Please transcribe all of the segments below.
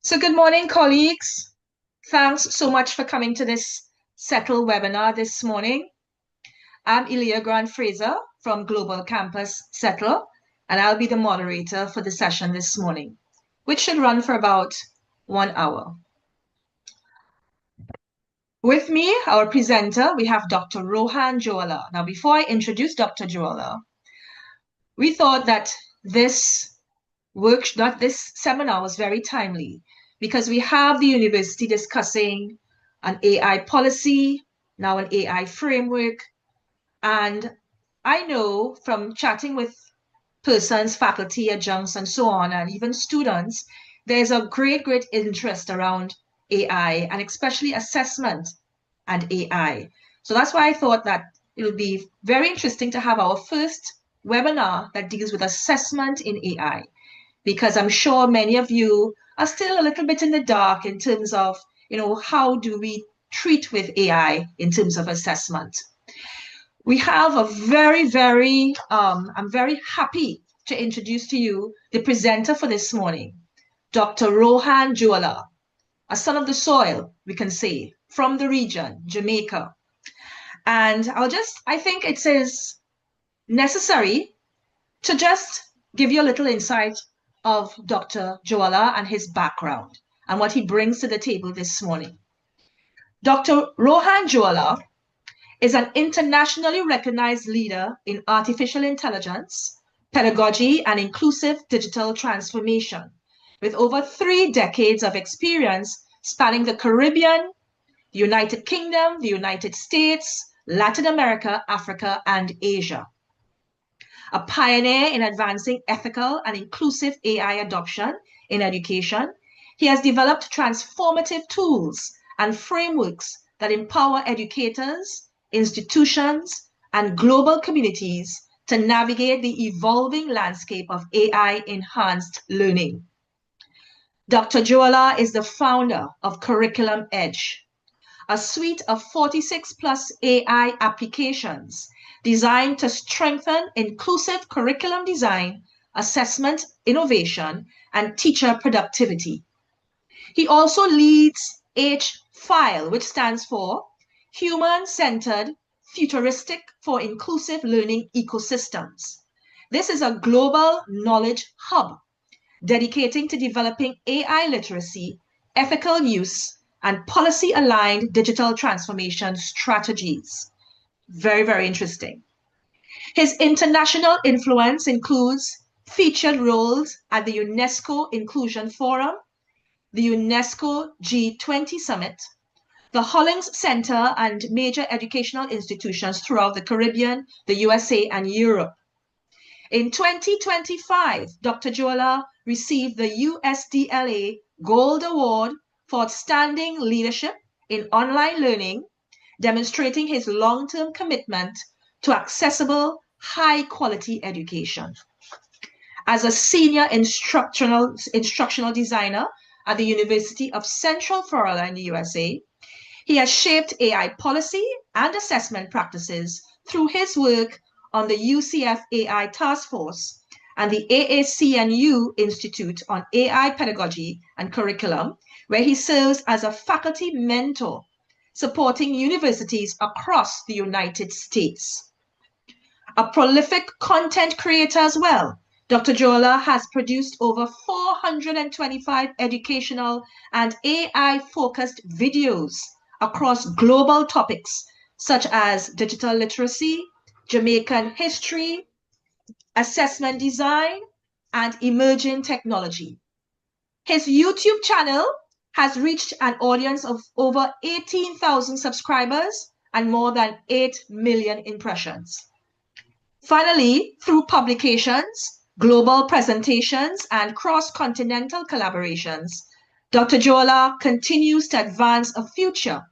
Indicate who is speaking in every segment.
Speaker 1: So good morning, colleagues. Thanks so much for coming to this CETL webinar this morning. I'm Elia Grant-Fraser from Global Campus CETL, and I'll be the moderator for the session this morning, which should run for about 1 hour. With me, our presenter, we have Dr. Rohan Johalla. Now, before I introduce Dr. Johalla, we thought that this this seminar was very timely because we have the university discussing an AI policy, now an AI framework. And I know from chatting with persons, faculty, adjuncts, and so on, and even students, there's a great interest around AI and especially assessment and AI. So that's why I thought that it would be very interesting to have our first webinar that deals with assessment in AI, because I'm sure many of you are still a little bit in the dark in terms of, how do we treat with AI in terms of assessment. We have I'm very happy to introduce to you the presenter for this morning, Dr. Rohan Johalla, a son of the soil, we can say, from the region, Jamaica. And I think it is necessary to just give you a little insight of Dr. Johalla and his background and what he brings to the table this morning. Dr. Rohan Johalla is an internationally recognized leader in artificial intelligence, pedagogy, and inclusive digital transformation, with over 3 decades of experience spanning the Caribbean, the United Kingdom, the United States, Latin America, Africa, and Asia. A pioneer in advancing ethical and inclusive AI adoption in education, he has developed transformative tools and frameworks that empower educators, institutions, and global communities to navigate the evolving landscape of AI-enhanced learning. Dr. Johalla is the founder of Curriculum Edge, a suite of 46+ AI applications designed to strengthen inclusive curriculum design, assessment, innovation, and teacher productivity. He also leads HFILE, which stands for Human-Centered Futuristic for Inclusive Learning Ecosystems. This is a global knowledge hub dedicating to developing AI literacy, ethical use, and policy-aligned digital transformation strategies. Very interesting. His international influence includes featured roles at the UNESCO Inclusion Forum, the UNESCO G20 Summit, the Hollings Center, and major educational institutions throughout the Caribbean, the USA, and Europe. In 2025, Dr. Johalla received the USDLA Gold Award for Outstanding Leadership in Online Learning, demonstrating his long-term commitment to accessible, high-quality education. As a senior instructional designer at the University of Central Florida in the USA, he has shaped AI policy and assessment practices through his work on the UCF AI Task Force and the AACNU Institute on AI Pedagogy and Curriculum, where he serves as a faculty mentor supporting universities across the United States. A prolific content creator as well, Dr. Johalla has produced over 425 educational and AI-focused videos across global topics such as digital literacy, Jamaican history, assessment design, and emerging technology. His YouTube channel has reached an audience of over 18,000 subscribers and more than 8 million impressions. Finally, through publications, global presentations, and cross-continental collaborations, Dr. Johalla continues to advance a future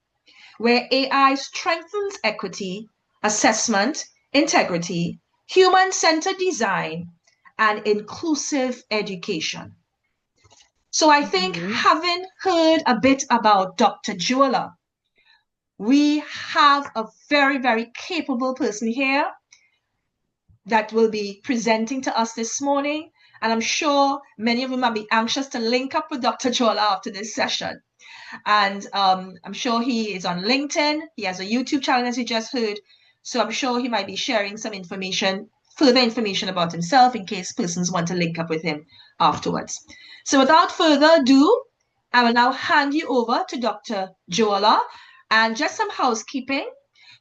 Speaker 1: where AI strengthens equity, assessment, integrity, human-centered design, and inclusive education. So I think having heard a bit about Dr. Johalla, we have a very capable person here that will be presenting to us this morning. And I'm sure many of you might be anxious to link up with Dr. Jola after this session. And I'm sure he is on LinkedIn. He has a YouTube channel, as you just heard. So I'm sure he might be sharing some information, further information about himself in case persons want to link up with him afterwards. So without further ado, I will now hand you over to Dr. Jola, and just some housekeeping.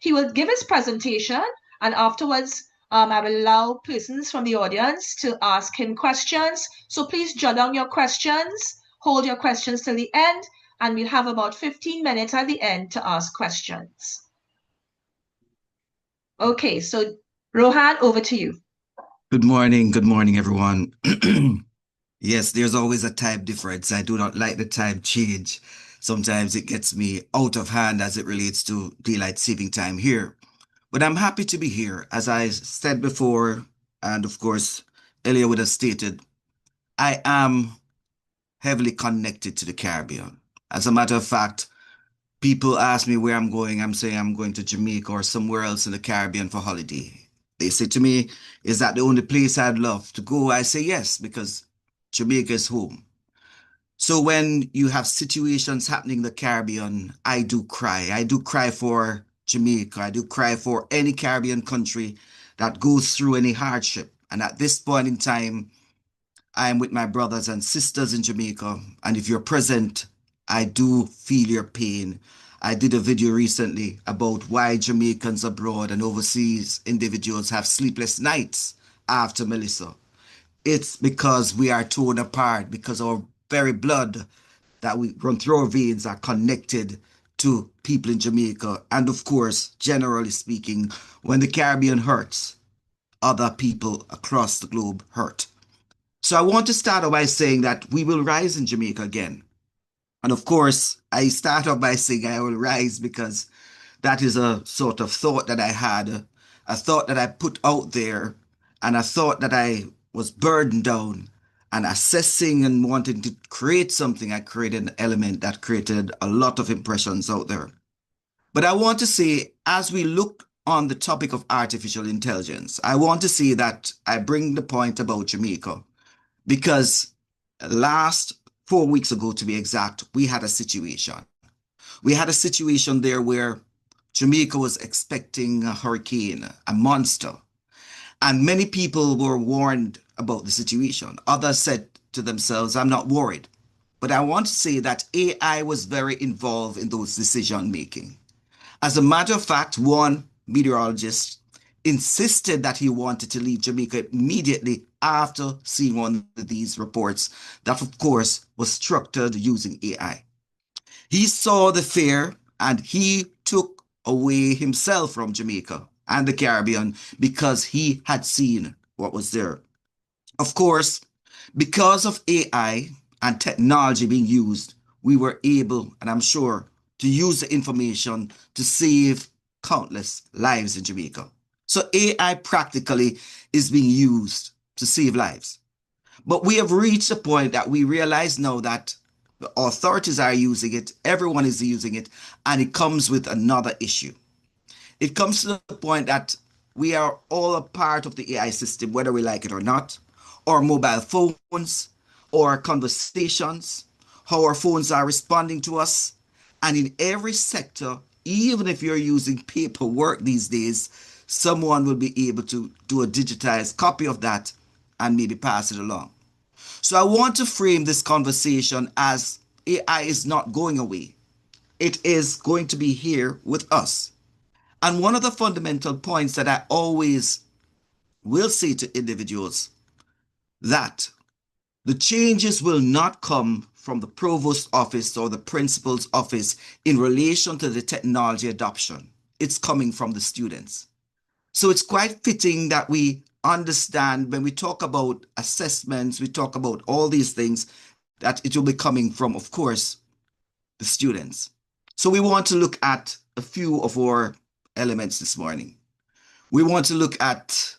Speaker 1: He will give his presentation, and afterwards, I will allow persons from the audience to ask him questions. So please jot down your questions, hold your questions till the end, and we'll have about 15 minutes at the end to ask questions. Okay, so Rohan, over to you.
Speaker 2: Good morning, everyone. Yes, there's always a time difference. I do not like the time change. Sometimes it gets me out of hand as it relates to daylight saving time here. But I'm happy to be here. As I said before, and of course, Elia would have stated, I am heavily connected to the Caribbean. As a matter of fact, people ask me where I'm going. I'm saying I'm going to Jamaica or somewhere else in the Caribbean for holiday. They say to me, is that the only place I'd love to go? I say yes, because Jamaica is home. So when you have situations happening in the Caribbean, I do cry. I do cry for Jamaica. I do cry for any Caribbean country that goes through any hardship. And at this point in time, I am with my brothers and sisters in Jamaica. And if you're present, I do feel your pain. I did a video recently about why Jamaicans abroad and overseas individuals have sleepless nights after Melissa. It's because we are torn apart, because our very blood that we run through our veins are connected to people in Jamaica. And of course, generally speaking, when the Caribbean hurts, other people across the globe hurt. So I want to start off by saying that we will rise in Jamaica again. And of course, I start off by saying I will rise because that is a sort of thought that I had, a thought that I put out there, and a thought that I was burdened down. And assessing and wanting to create something, I created an element that created a lot of impressions out there. But I want to say, as we look on the topic of artificial intelligence, I want to say that I bring the point about Jamaica because last 4 weeks ago, to be exact, we had a situation. We had a situation there where Jamaica was expecting a hurricane, a monster, and many people were warned about the situation. Others said to themselves, I'm not worried. But I want to say that AI was very involved in those decision making. As a matter of fact, one meteorologist insisted that he wanted to leave Jamaica immediately after seeing one of these reports that, of course, was structured using AI. He saw the fear and he took away himself from Jamaica and the Caribbean because he had seen what was there. Of course, because of AI and technology being used, we were able, and I'm sure, to use the information to save countless lives in Jamaica. So AI practically is being used to save lives. But we have reached a point that we realize now that the authorities are using it, everyone is using it, and it comes with another issue. It comes to the point that we are all a part of the AI system, whether we like it or not, or mobile phones, or conversations, how our phones are responding to us. And in every sector, even if you're using paperwork these days, someone will be able to do a digitized copy of that and maybe pass it along. So I want to frame this conversation as AI is not going away. It is going to be here with us. And one of the fundamental points that I always will say to individuals that the changes will not come from the provost office or the principal's office in relation to the technology adoption. It's coming from the students. So it's quite fitting that we understand when we talk about assessments, we talk about all these things, that it will be coming from, of course, the students. So we want to look at a few of our elements this morning. We want to look at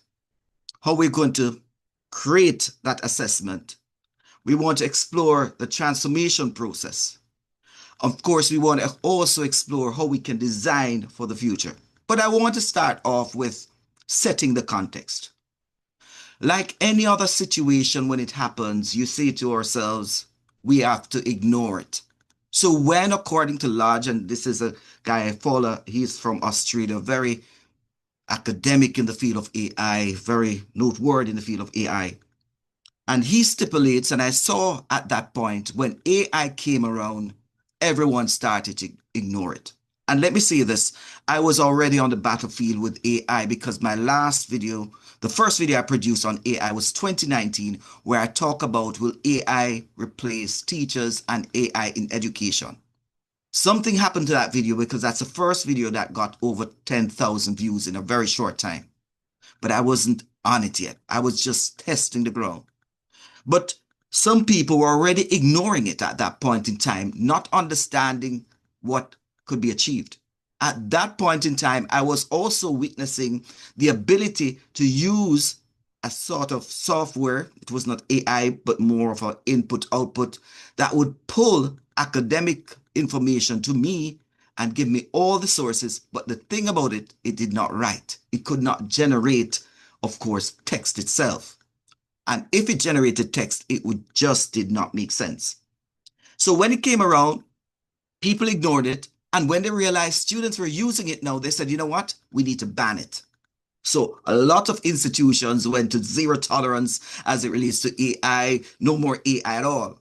Speaker 2: how we're going to create that assessment. We want to explore the transformation process. Of course, we want to also explore how we can design for the future. But I want to start off with setting the context. Like any other situation, when it happens, you say to ourselves, we have to ignore it. So when, according to Lodge, and this is a guy I follow, he's from Australia, very academic in the field of AI, very noteworthy in the field of AI. And he stipulates, and I saw at that point when AI came around, everyone started to ignore it. And let me say this, I was already on the battlefield with AI because my last video, the first video I produced on AI was 2019, where I talk about will AI replace teachers and AI in education. Something happened to that video because that's the first video that got over 10,000 views in a very short time. But I wasn't on it yet. I was just testing the ground. But some people were already ignoring it at that point in time, not understanding what could be achieved. At that point in time, I was also witnessing the ability to use a sort of software. It was not AI, but more of an input output that would pull academic information to me and give me all the sources. But the thing about it, it did not write. It could not generate, of course, text itself. And if it generated text, it would just did not make sense. So when it came around, people ignored it. And when they realized students were using it now, they said, you know what? We need to ban it. So a lot of institutions went to zero tolerance as it relates to AI, no more AI at all.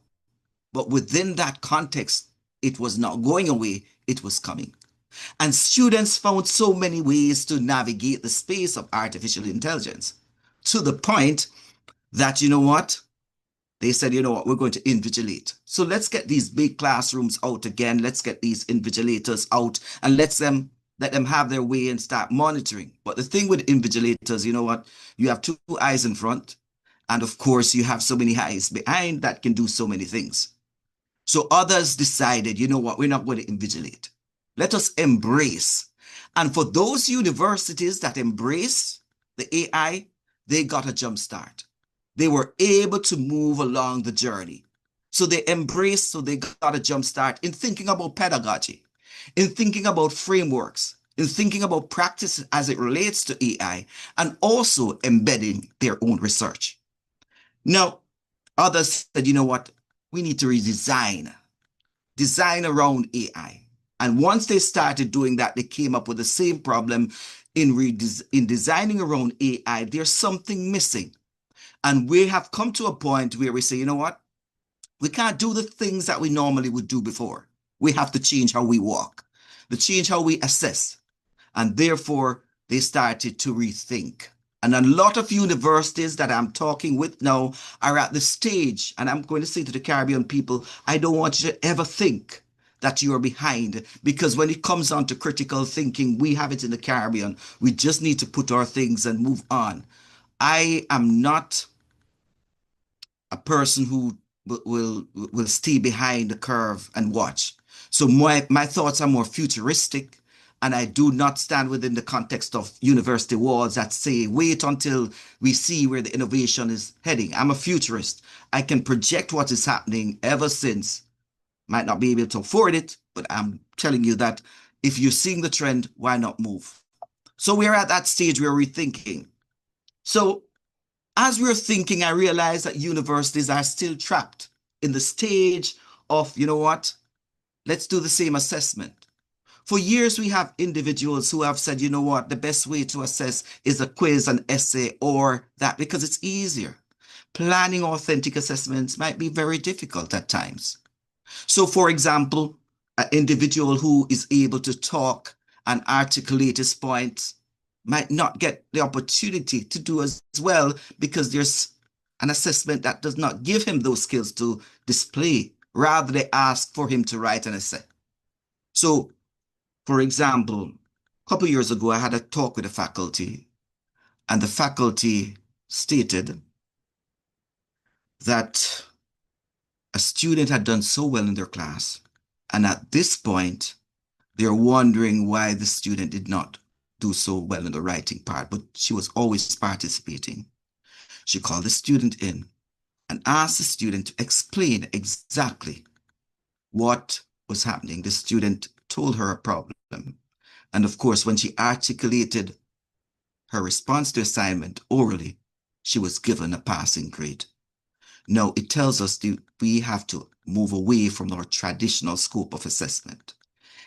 Speaker 2: But within that context, it was not going away, it was coming. And students found so many ways to navigate the space of artificial intelligence to the point that, you know what? They said, you know what, we're going to invigilate. So let's get these big classrooms out again. Let's get these invigilators out and let them have their way and start monitoring. But the thing with invigilators, you know what? You have two eyes in front. And of course, you have so many eyes behind that can do so many things. So others decided, you know what, we're not going to invigilate. Let us embrace. And for those universities that embrace the AI, they got a jump start. They were able to move along the journey. So they embraced, so they got a jump start in thinking about pedagogy, in thinking about frameworks, in thinking about practice as it relates to AI, and also embedding their own research. Now, others said, you know what, we need to design around AI. And once they started doing that, they came up with the same problem in designing around AI. There's something missing. And we have come to a point where we say, you know what? We can't do the things that we normally would do before. We have to change how we walk, to change how we assess. And therefore, they started to rethink. And a lot of universities that I'm talking with now are at the stage, and I'm going to say to the Caribbean people, I don't want you to ever think that you are behind, because when it comes on to critical thinking, we have it in the Caribbean. We just need to put our things and move on. I am not a person who will stay behind the curve and watch. So my thoughts are more futuristic, and I do not stand within the context of university walls that say, wait until we see where the innovation is heading. I'm a futurist. I can project what is happening ever since. Might not be able to afford it, but I'm telling you that if you're seeing the trend, why not move? So we're at that stage where we're thinking. So as we're thinking, I realize that universities are still trapped in the stage of, you know what, let's do the same assessment. For years, we have individuals who have said, you know what, the best way to assess is a quiz, an essay, or that, because it's easier. Planning authentic assessments might be very difficult at times. So, for example, an individual who is able to talk and articulate his points might not get the opportunity to do as well because there's an assessment that does not give him those skills to display. Rather, they ask for him to write an essay. So, for example, a couple of years ago, I had a talk with the faculty, and the faculty stated that a student had done so well in their class, and at this point, they're wondering why the student did not do so well in the writing part, but she was always participating. She called the student in and asked the student to explain exactly what was happening. The student told her a problem. And of course, when she articulated her response to assignment orally, she was given a passing grade. No, it tells us that we have to move away from our traditional scope of assessment.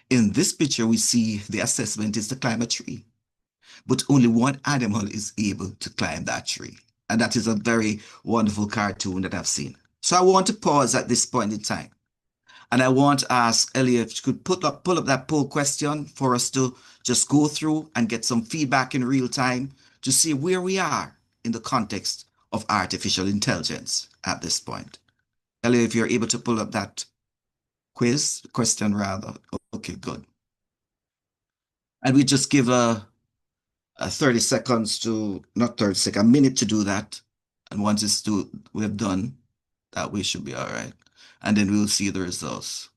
Speaker 2: In this picture, we see the assessment is to climb a tree, but only one animal is able to climb that tree. And that is a very wonderful cartoon that I've seen. So I want to pause at this point in time. And I want to ask Elliot if she could pull up that poll question for us to just go through and get some feedback in real time to see where we are in the context of artificial intelligence at this point. Elliot, if you're able to pull up that question rather. Okay, good. And we just give a 30 seconds to, not 30 seconds, a minute to do that. And once we've done that, we should be all right. And then we'll see the results.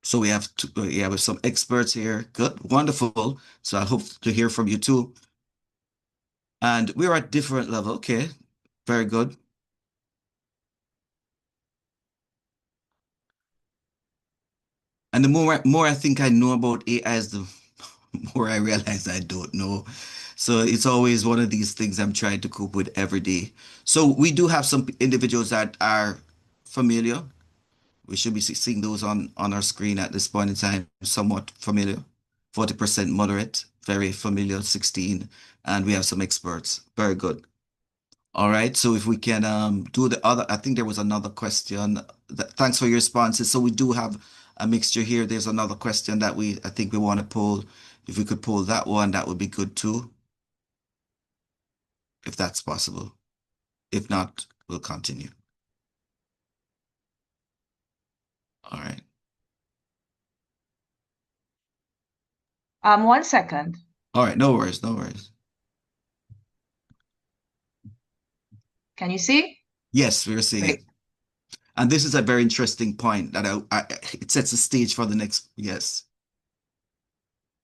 Speaker 2: So we have we have some experts here. Good, wonderful. So I hope to hear from you too. And we're at different level. Okay, very good. And the more I think I know about AI, is the more I realize I don't know. So it's always one of these things I'm trying to cope with every day. So we do have some individuals that are familiar. We should be seeing those on our screen at this point in time, somewhat familiar. 40% moderate, very familiar, 16. And we have some experts. Very good. All right. So if we can do the other, I think there was another question. Thanks for your responses. So we do have a mixture here. There's another question that I think we want to pull. If we could pull that one, that would be good too, if that's possible. If not, we'll continue. All right.
Speaker 1: 1 second.
Speaker 2: All right. No worries. No worries.
Speaker 1: Can you see?
Speaker 2: Yes, we're seeing it.
Speaker 1: Great.
Speaker 2: And this is a very interesting point that it sets the stage for the next, yes.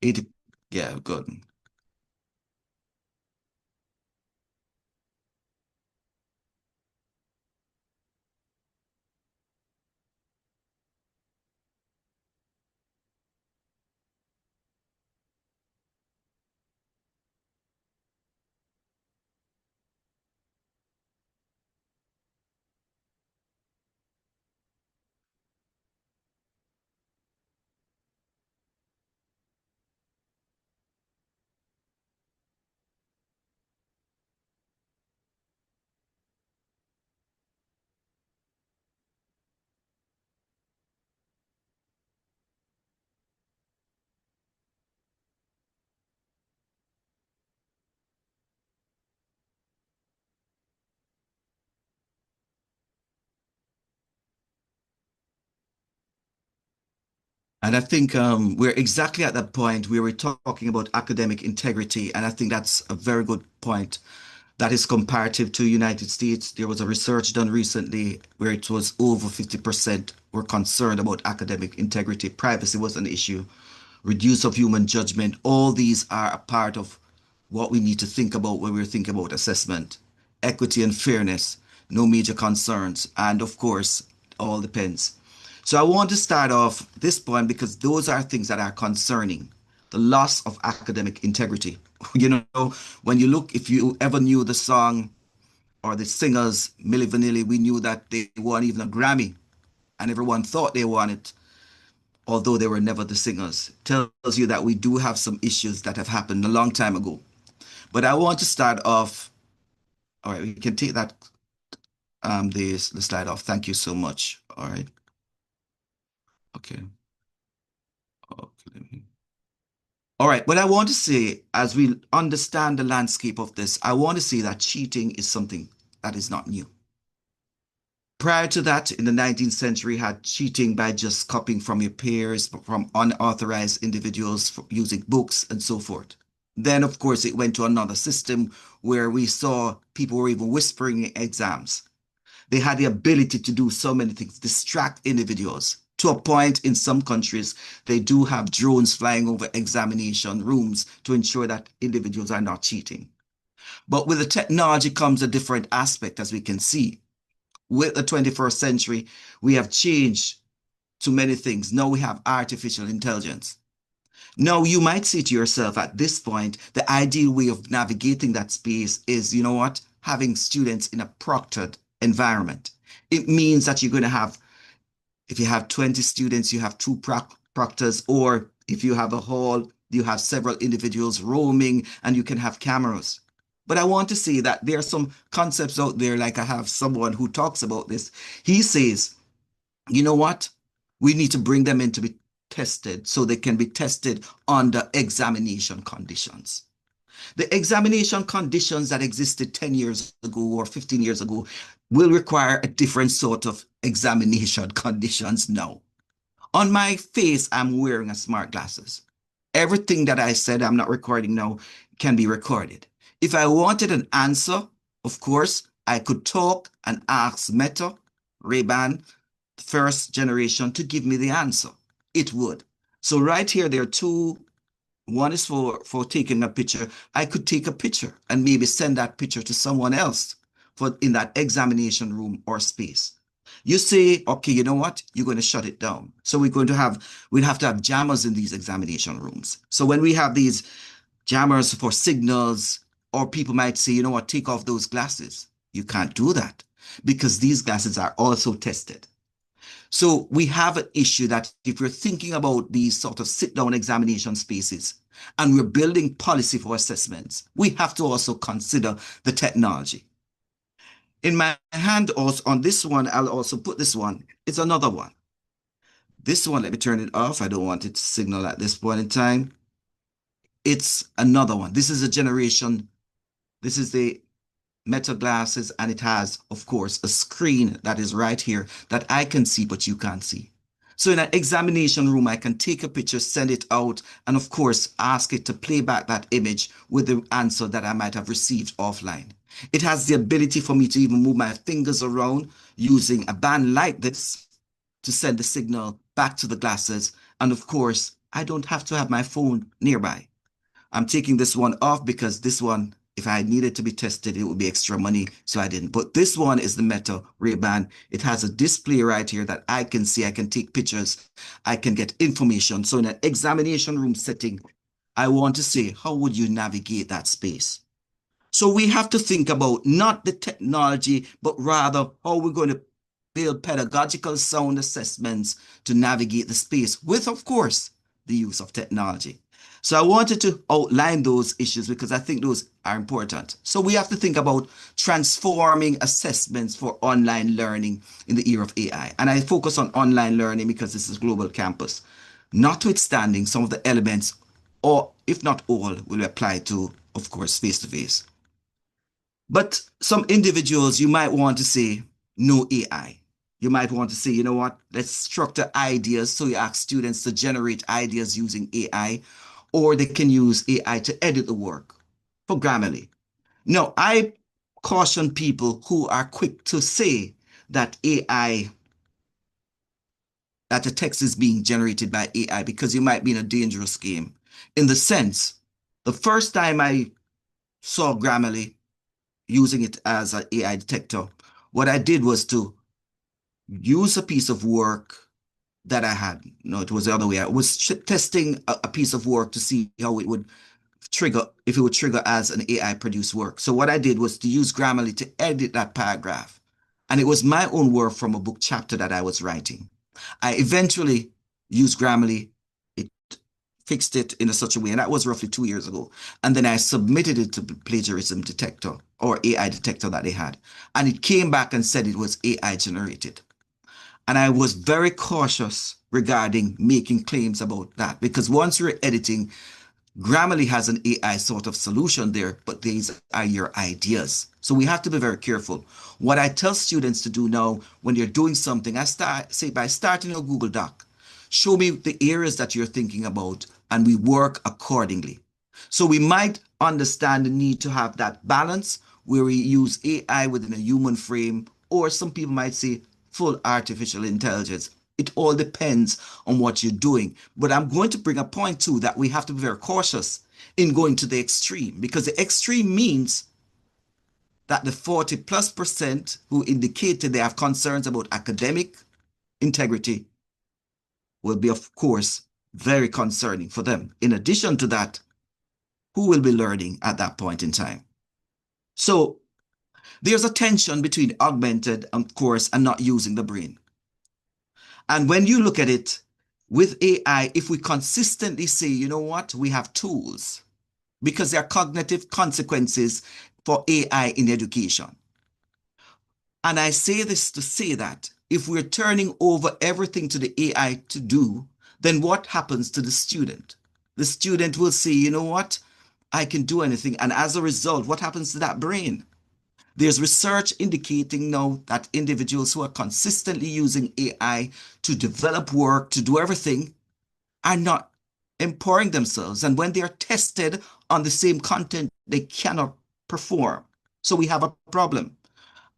Speaker 2: 80, yeah, good. And I think we're exactly at that point where we're talking about academic integrity. And I think that's a very good point. That is comparative to United States. There was a research done recently where it was over 50% were concerned about academic integrity. Privacy was an issue. Reduce of human judgment. All these are a part of what we need to think about when we're thinking about assessment. Equity and fairness, no major concerns. And of course, all depends. So I want to start off this point because those are things that are concerning. The loss of academic integrity. You know, when you look, if you ever knew the song or the singers, Milli Vanilli, we knew that they won even a Grammy and everyone thought they won it, although they were never the singers. Tells you that we do have some issues that have happened a long time ago. But I want to start off. All right, we can take that the slide off. Thank you so much. All right. Okay. Okay. All right. What I want to say, as we understand the landscape of this, I want to say that cheating is something that is not new. Prior to that, in the 19th century, had cheating by just copying from your peers, from unauthorized individuals using books and so forth. Then, of course, it went to another system where we saw people were even whispering in exams. They had the ability to do so many things, distract individuals. To a point in some countries, they do have drones flying over examination rooms to ensure that individuals are not cheating. But with the technology comes a different aspect, as we can see. With the 21st century, we have changed to many things. Now we have artificial intelligence. Now you might say to yourself at this point, the ideal way of navigating that space is, you know what, having students in a proctored environment. It means that you're going to have, if you have 20 students, you have two proctors, or if you have a hall, you have several individuals roaming and you can have cameras. But I want to say that there are some concepts out there, like I have someone who talks about this. He says, you know what? We need to bring them in to be tested so they can be tested under examination conditions. The examination conditions that existed 10 years ago or 15 years ago will require a different sort of examination conditions now. On my face, I'm wearing a smart glasses. Everything that I said I'm not recording now can be recorded. If I wanted an answer, of course, I could talk and ask Meta, Ray-Ban, first generation to give me the answer. It would. So right here, there are two. One is for taking a picture. I could take a picture and maybe send that picture to someone else for in that examination room or space. You say, okay, you know what? You're going to shut it down. So we'll have to have jammers in these examination rooms. So when we have these jammers for signals, or people might say, you know what, take off those glasses. You can't do that because these glasses are also tested. So we have an issue that if we're thinking about these sort of sit-down examination spaces and we're building policy for assessments, we have to also consider the technology. In my hand also on this one, I'll also put this one. It's another one. This one, let me turn it off. I don't want it to signal at this point in time. It's another one. This is a generation. This is the Meta glasses, and it has, of course, a screen that is right here that I can see, but you can't see. So in an examination room, I can take a picture, send it out, and of course, ask it to play back that image with the answer that I might have received offline. It has the ability for me to even move my fingers around using a band like this to send the signal back to the glasses. And of course, I don't have to have my phone nearby. I'm taking this one off because this one, if I needed to be tested, it would be extra money, so I didn't. But this one is the Meta Ray-Ban. It has a display right here that I can see. I can take pictures. I can get information. So in an examination room setting, I want to say, how would you navigate that space? So we have to think about not the technology, but rather how we're going to build pedagogical sound assessments to navigate the space with, of course, the use of technology. So I wanted to outline those issues because I think those are important. So we have to think about transforming assessments for online learning in the era of AI. And I focus on online learning because this is Global Campus. Notwithstanding some of the elements, or if not all, will apply to, of course, face-to-face. But some individuals, you might want to say, no AI. You might want to say, you know what, let's structure ideas. So you ask students to generate ideas using AI, or they can use AI to edit the work for Grammarly. No, I caution people who are quick to say that AI, that the text is being generated by AI, because you might be in a dangerous game. In the sense, the first time I saw Grammarly using it as an AI detector, what I did was to use a piece of work that I had. No, it was the other way. I was testing a piece of work to see how it would trigger, if it would trigger as an AI produced work. So what I did was to use Grammarly to edit that paragraph. And it was my own work from a book chapter that I was writing. I eventually used Grammarly. It fixed it in such a way, and that was roughly 2 years ago. And then I submitted it to the plagiarism detector or AI detector that they had. And it came back and said it was AI generated. And I was very cautious regarding making claims about that because once you're editing, Grammarly has an AI sort of solution there, but these are your ideas. So we have to be very careful. What I tell students to do now when you're doing something, I say by starting a Google Doc, show me the areas that you're thinking about and we work accordingly. So we might understand the need to have that balance where we use AI within a human frame, or some people might say full artificial intelligence. It all depends on what you're doing. But I'm going to bring a point too that we have to be very cautious in going to the extreme, because the extreme means that the 40+% who indicated they have concerns about academic integrity will be, of course, very concerning for them. In addition to that, who will be learning at that point in time? So there's a tension between augmented, of course, and not using the brain. And when you look at it with AI, if we consistently say, you know what, we have tools, because there are cognitive consequences for AI in education. And I say this to say that if we're turning over everything to the AI to do, then what happens to the student? The student will say, you know what, I can do anything. And as a result, what happens to that brain? There's research indicating now that individuals who are consistently using AI to develop work, to do everything, are not empowering themselves. And when they are tested on the same content, they cannot perform. So we have a problem.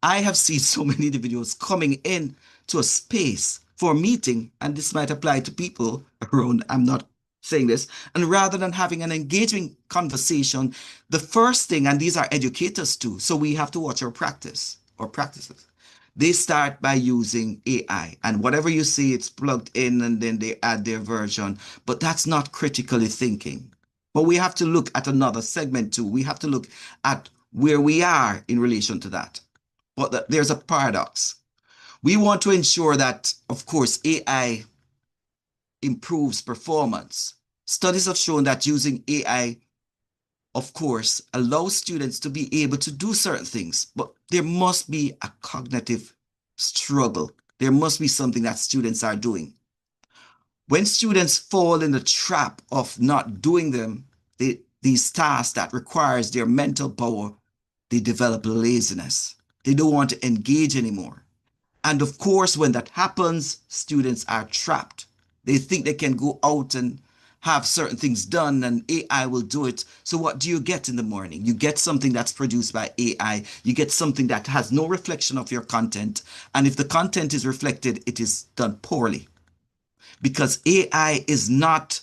Speaker 2: I have seen so many individuals coming in to a space for a meeting, and this might apply to people around, I'm not saying this, and rather than having an engaging conversation, the first thing, and these are educators too, so we have to watch our practice or practices. They start by using AI, and whatever you see, it's plugged in and then they add their version, but that's not critically thinking. But we have to look at another segment too. We have to look at where we are in relation to that. But there's a paradox. We want to ensure that, of course, AI improves performance. Studies have shown that using AI, of course, allows students to be able to do certain things, but there must be a cognitive struggle. There must be something that students are doing. When students fall in the trap of not doing these tasks that requires their mental power, they develop laziness. They don't want to engage anymore. And of course, when that happens, students are trapped. They think they can go out and have certain things done and AI will do it. So what do you get in the morning? You get something that's produced by AI. You get something that has no reflection of your content. And if the content is reflected, it is done poorly. Because AI is not,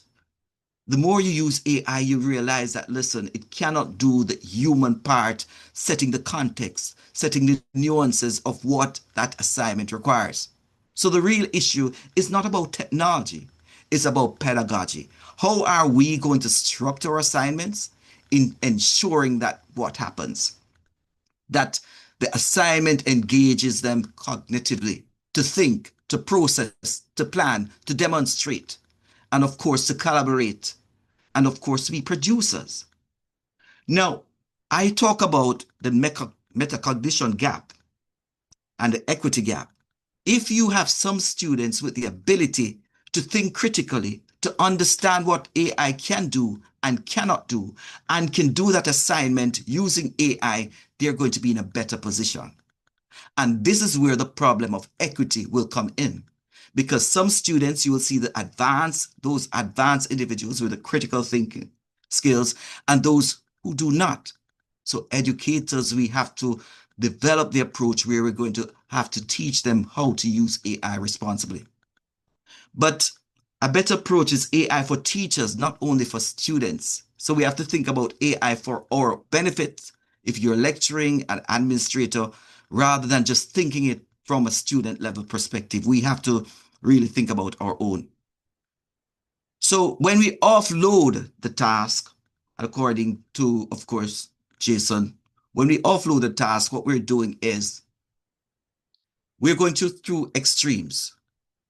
Speaker 2: the more you use AI, you realize that, listen, it cannot do the human part, setting the context, setting the nuances of what that assignment requires. So the real issue is not about technology, it's about pedagogy. How are we going to structure assignments in ensuring that what happens? That the assignment engages them cognitively to think, to process, to plan, to demonstrate, and of course to collaborate, and of course to be producers. Now, I talk about the metacognition gap and the equity gap. If you have some students with the ability to think critically, to understand what AI can do and cannot do, and can do that assignment using AI, they're going to be in a better position. And this is where the problem of equity will come in. Because some students, you will see those advanced individuals with the critical thinking skills, and those who do not. So educators, we have to develop the approach where we're going to have to teach them how to use AI responsibly. But a better approach is AI for teachers, not only for students. So we have to think about AI for our benefit if you're lecturing an administrator, rather than just thinking it from a student level perspective. We have to really think about our own. So when we offload the task, according to, of course, Jason, when we offload the task, what we're doing is we're going through extremes.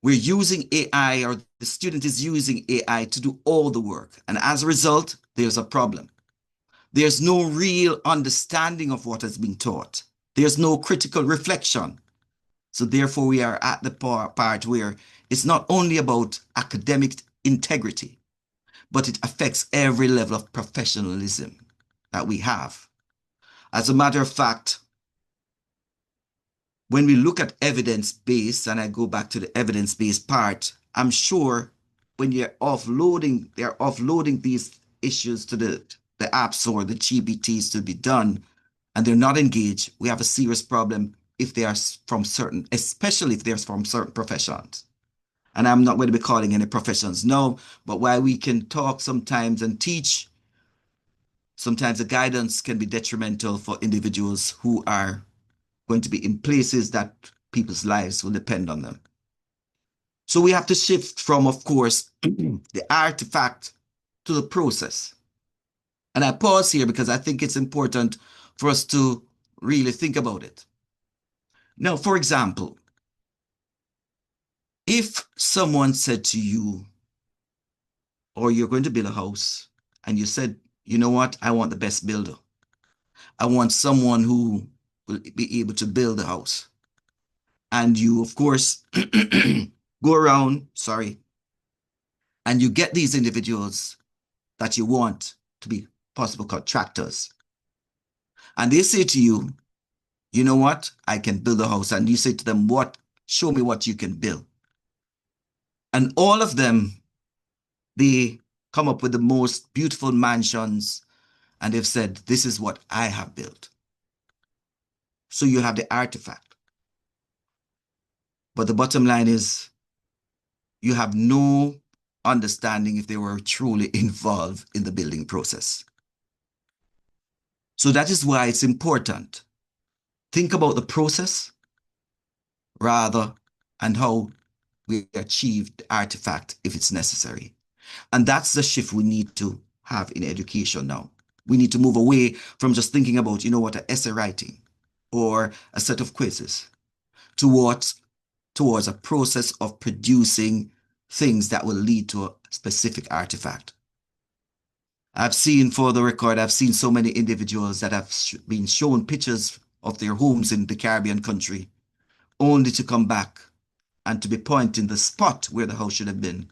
Speaker 2: We're using AI, or the student is using AI to do all the work. And as a result, there's a problem. There's no real understanding of what has been taught. There's no critical reflection. So therefore, we are at the part where it's not only about academic integrity, but it affects every level of professionalism that we have. As a matter of fact, when we look at evidence-based, and I go back to the evidence-based part, I'm sure when they're offloading these issues to the apps or the GPTs to be done, and they're not engaged, we have a serious problem if they are from certain, especially if they're from certain professions. And I'm not going to be calling any professions, no, but while we can talk sometimes and teach Sometimes the guidance can be detrimental for individuals who are going to be in places that people's lives will depend on them. So we have to shift from, of course, the artifact to the process. And I pause here because I think it's important for us to really think about it. Now, for example, if someone said to you, or you're going to build a house, and you said, you know what, I want the best builder. I want someone who will be able to build the house. And you, of course, go around, and you get these individuals that you want to be possible contractors. And they say to you, you know what, I can build a house. And you say to them, what? Show me what you can build. And all of them, they come up with the most beautiful mansions, and they've said, this is what I have built. So you have the artifact. But the bottom line is, you have no understanding if they were truly involved in the building process. So that is why it's important. Think about the process rather and how we achieve the artifact if it's necessary. And that's the shift we need to have in education now. We need to move away from just thinking about, you know what, an essay writing or a set of quizzes towards a process of producing things that will lead to a specific artifact. I've seen, for the record, I've seen so many individuals that have been shown pictures of their homes in the Caribbean country, only to come back and to be pointing the spot where the house should have been,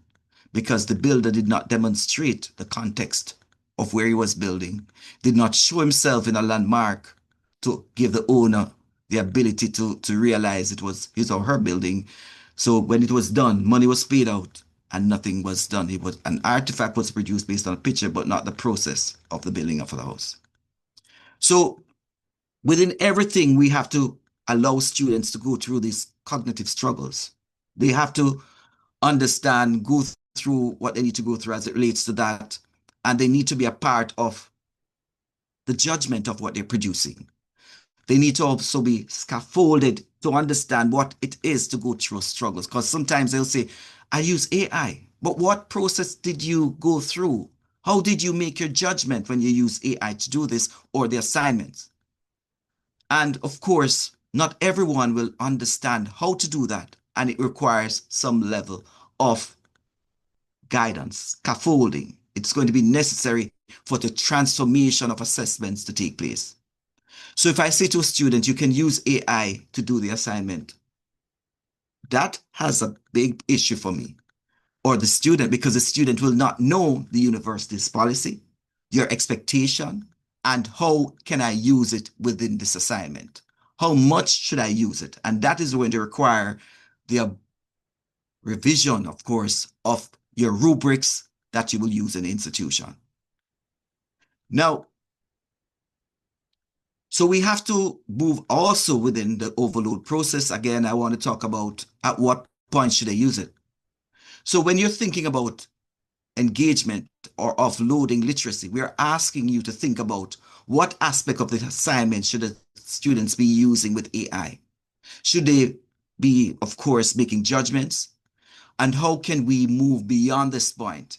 Speaker 2: because the builder did not demonstrate the context of where he was building, did not show himself in a landmark to give the owner the ability to realize it was his or her building. So when it was done, money was paid out and nothing was done. It was an artifact was produced based on a picture, but not the process of the building of the house. So within everything, we have to allow students to go through these cognitive struggles. They have to understand, go through what they need to go through as it relates to that, and they need to be a part of the judgment of what they're producing. They need to also be scaffolded to understand what it is to go through struggles. Because sometimes they'll say, I use AI, but what process did you go through? How did you make your judgment when you use AI to do this or the assignments? And of course, not everyone will understand how to do that. And it requires some level of guidance, scaffolding. It's going to be necessary for the transformation of assessments to take place. So if I say to a student, you can use AI to do the assignment, that has a big issue for me or the student, because the student will not know the university's policy, your expectation, and how can I use it within this assignment? How much should I use it? And that is going to require the revision, of course, of your rubrics that you will use in the institution. Now, so we have to move also within the overload process. Again, I want to talk about at what point should I use it. So when you're thinking about engagement or offloading literacy, we're asking you to think about what aspect of the assignment should the students be using with AI? Should they be, of course, making judgments? And how can we move beyond this point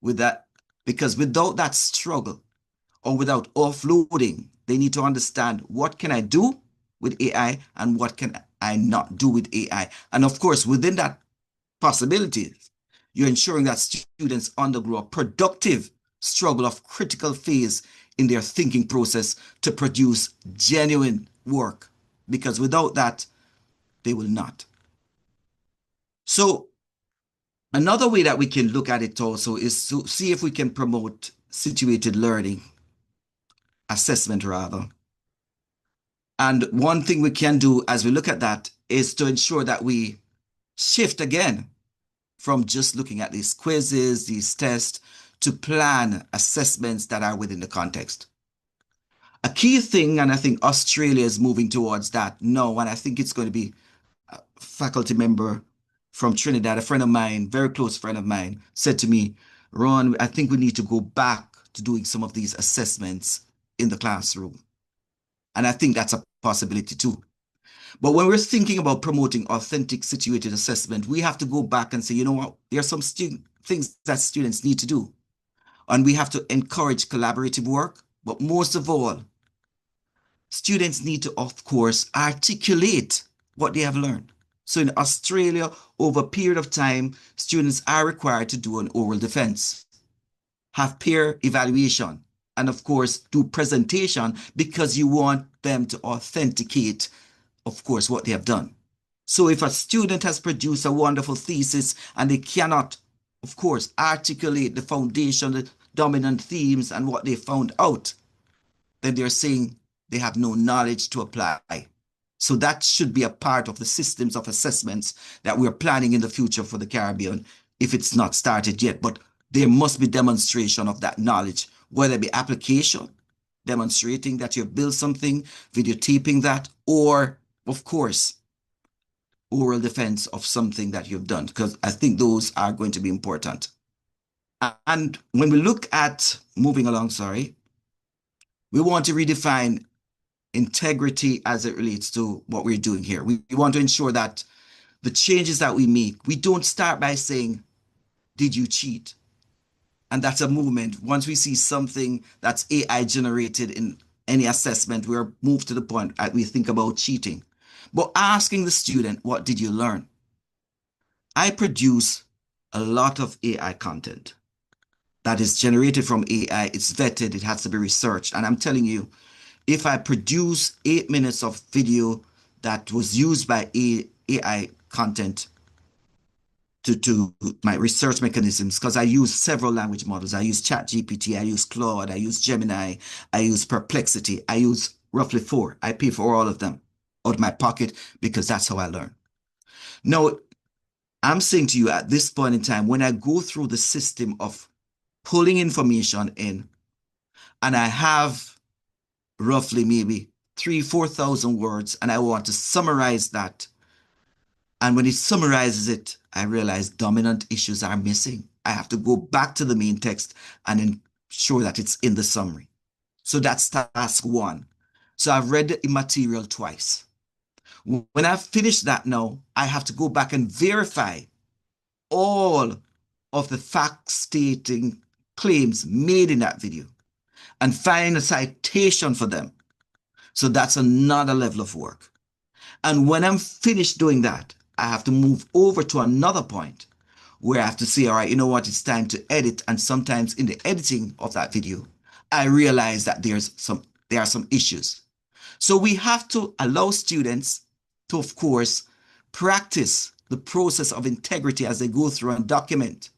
Speaker 2: with that? Because without that struggle or without offloading, they need to understand what can I do with AI and what can I not do with AI. And of course, within that possibility, you're ensuring that students undergo a productive struggle of critical phase in their thinking process to produce genuine work, because without that, they will not. So another way that we can look at it also is to see if we can promote situated learning, assessment rather. And one thing we can do as we look at that is to ensure that we shift again from just looking at these quizzes, these tests, to plan assessments that are within the context. A key thing, and I think Australia is moving towards that now, and I think it's going to be a faculty member from Trinidad, a friend of mine, very close friend of mine, said to me, Ron, I think we need to go back to doing some of these assessments in the classroom. And I think that's a possibility too. But when we're thinking about promoting authentic situated assessment, we have to go back and say, you know what, there are some things that students need to do. And we have to encourage collaborative work. But most of all, students need to, of course, articulate what they have learned. So in Australia, over a period of time, students are required to do an oral defense, have peer evaluation, and of course, do presentation because you want them to authenticate, of course, what they have done. So if a student has produced a wonderful thesis and they cannot, of course, articulate the foundation, the dominant themes, and what they found out, then they're saying they have no knowledge to apply. So that should be a part of the systems of assessments that we're planning in the future for the Caribbean, if it's not started yet. But there must be demonstration of that knowledge, whether it be application, demonstrating that you've built something, videotaping that, or, of course, oral defense of something that you've done, because I think those are going to be important. And when we look at moving along, we want to redefine integrity as it relates to what we're doing here. We want to ensure that the changes that we make, we don't start by saying, did you cheat? And that's a movement. Once we see something that's AI generated in any assessment, we're moved to the point that we think about cheating. But asking the student, what did you learn? I produce a lot of AI content that is generated from AI. It's vetted, it has to be researched. And I'm telling you, if I produce 8 minutes of video that was used by AI content to my research mechanisms, because I use several language models. I use ChatGPT, I use Claude, I use Gemini, I use Perplexity. I use roughly 4. I pay for all of them out of my pocket because that's how I learn. Now, I'm saying to you at this point in time, when I go through the system of pulling information in, and I have roughly maybe 3,000-4,000 words, and I want to summarize that. And when it summarizes it, I realize dominant issues are missing. I have to go back to the main text and ensure that it's in the summary. So that's task 1. So I've read the material twice. When I've finished that now, I have to go back and verify all of the fact stating claims made in that video and find a citation for them. So that's another level of work. And when I'm finished doing that, I have to move over to another point where I have to say, all right, you know what, it's time to edit. And sometimes in the editing of that video, I realize that there are some issues. So we have to allow students to, of course, practice the process of integrity as they go through and document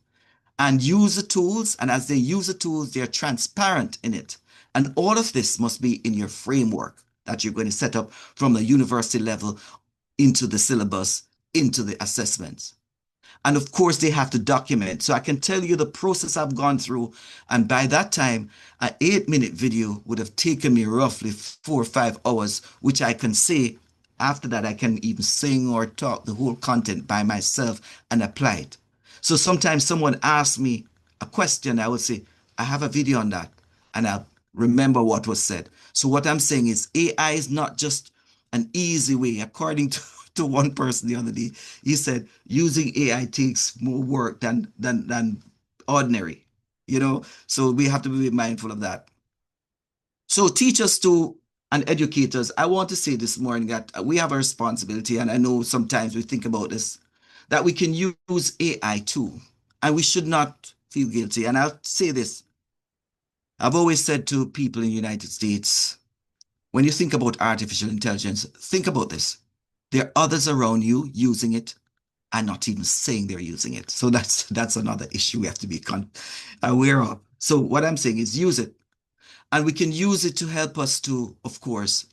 Speaker 2: and use the tools. And as they use the tools, they're transparent in it. And all of this must be in your framework that you're going to set up from the university level into the syllabus, into the assessments. And of course, they have to document. So I can tell you the process I've gone through. And by that time, an 8-minute video would have taken me roughly 4 or 5 hours, which I can say after that, I can even sing or talk the whole content by myself and apply it. So sometimes someone asks me a question, I would say, I have a video on that. And I'll remember what was said. So what I'm saying is AI is not just an easy way. According to one person the other day, he said using AI takes more work than ordinary, so we have to be mindful of that. So teachers too and educators, I want to say this morning that we have a responsibility, and I know sometimes we think about this, that we can use AI too, and we should not feel guilty. And I'll say this, I've always said to people in the United States, when you think about artificial intelligence, think about this. There are others around you using it and not even saying they're using it. So that's another issue we have to be aware of. So what I'm saying is use it. And we can use it to help us to, of course,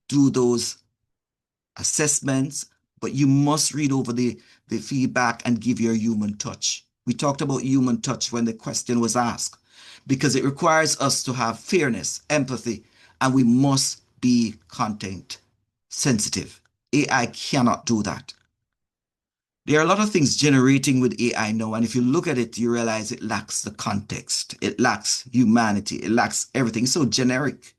Speaker 2: do those assessments, but you must read over the feedback and give your human touch. We talked about human touch when the question was asked, because it requires us to have fairness, empathy, and we must be content sensitive. AI cannot do that. There are a lot of things generating with AI now, and if you look at it, you realize it lacks the context. It lacks humanity. It lacks everything. It's so generic.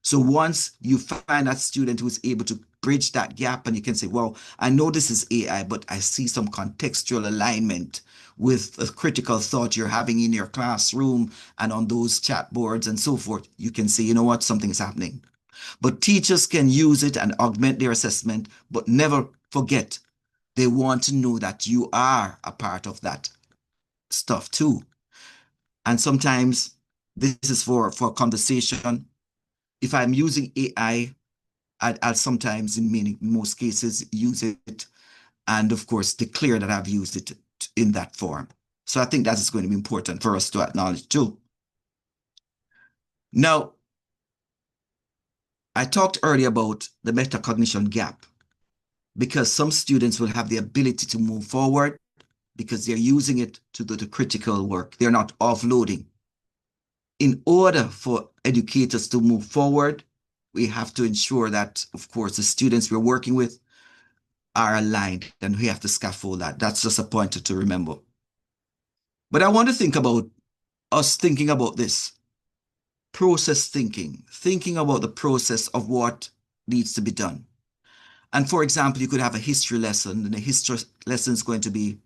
Speaker 2: So once you find that student who is able to bridge that gap and you can say, well, I know this is AI, but I see some contextual alignment with the critical thought you're having in your classroom and on those chat boards and so forth, you can say, you know what, something is happening. But teachers can use it and augment their assessment, but never forget they want to know that you are a part of that stuff too. And sometimes this is for conversation. If I'm using AI, I'll sometimes, in most cases, use it and, of course, declare that I've used it in that form. So I think that is going to be important for us to acknowledge too. Now, I talked earlier about the metacognition gap because some students will have the ability to move forward because they're using it to do the critical work. They're not offloading. In order for educators to move forward, we have to ensure that, of course, the students we're working with are aligned, and we have to scaffold that. That's just a pointer to remember. But I want to think about us thinking about this process thinking about the process of what needs to be done. And for example, you could have a history lesson, and the history lesson is going to be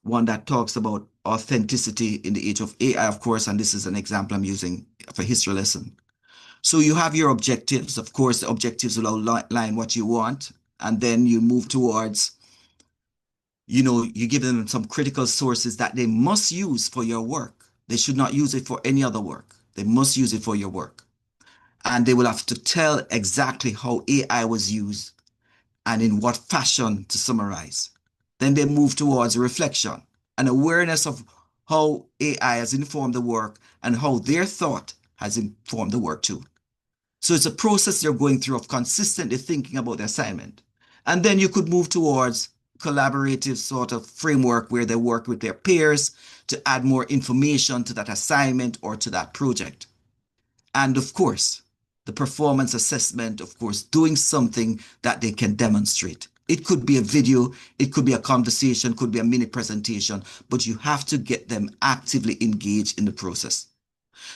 Speaker 2: one that talks about authenticity in the age of AI, of course, and this is an example I'm using for history lesson. So you have your objectives. Of course, the objectives will outline what you want, and then you move towards, you give them some critical sources that they must use for your work. They should not use it for any other work. They must use it for your work. And they will have to tell exactly how AI was used and in what fashion to summarize. Then they move towards reflection and awareness of how AI has informed the work and how their thought has informed the work too. So it's a process they're going through of consistently thinking about the assignment. And then you could move towards collaborative sort of framework where they work with their peers to add more information to that assignment or to that project. And of course, the performance assessment, of course, doing something that they can demonstrate. It could be a video, it could be a conversation, could be a mini presentation, but you have to get them actively engaged in the process.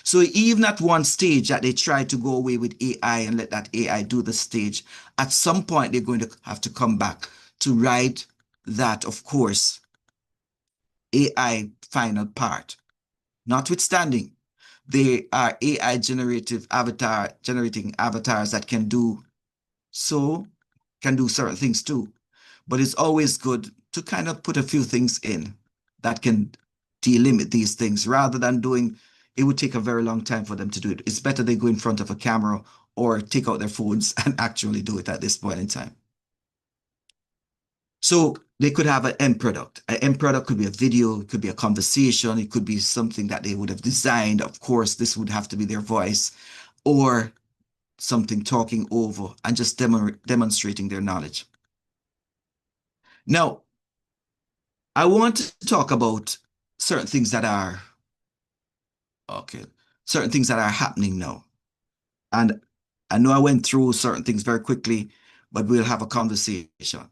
Speaker 2: So even at one stage that they try to go away with AI and let that AI do the stage, at some point they're going to have to come back to write that, of course, AI final part. Notwithstanding, they are AI generating avatars that can do certain things too. But it's always good to kind of put a few things in that can delimit these things rather than doing, it would take a very long time for them to do it. It's better they go in front of a camera or take out their phones and actually do it at this point in time. So they could have an end product. An end product could be a video, it could be a conversation, it could be something that they would have designed. Of course, this would have to be their voice or something talking over and just demonstrating their knowledge. Now, I want to talk about certain things that are certain things that are happening now. And I know I went through certain things very quickly, but we'll have a conversation.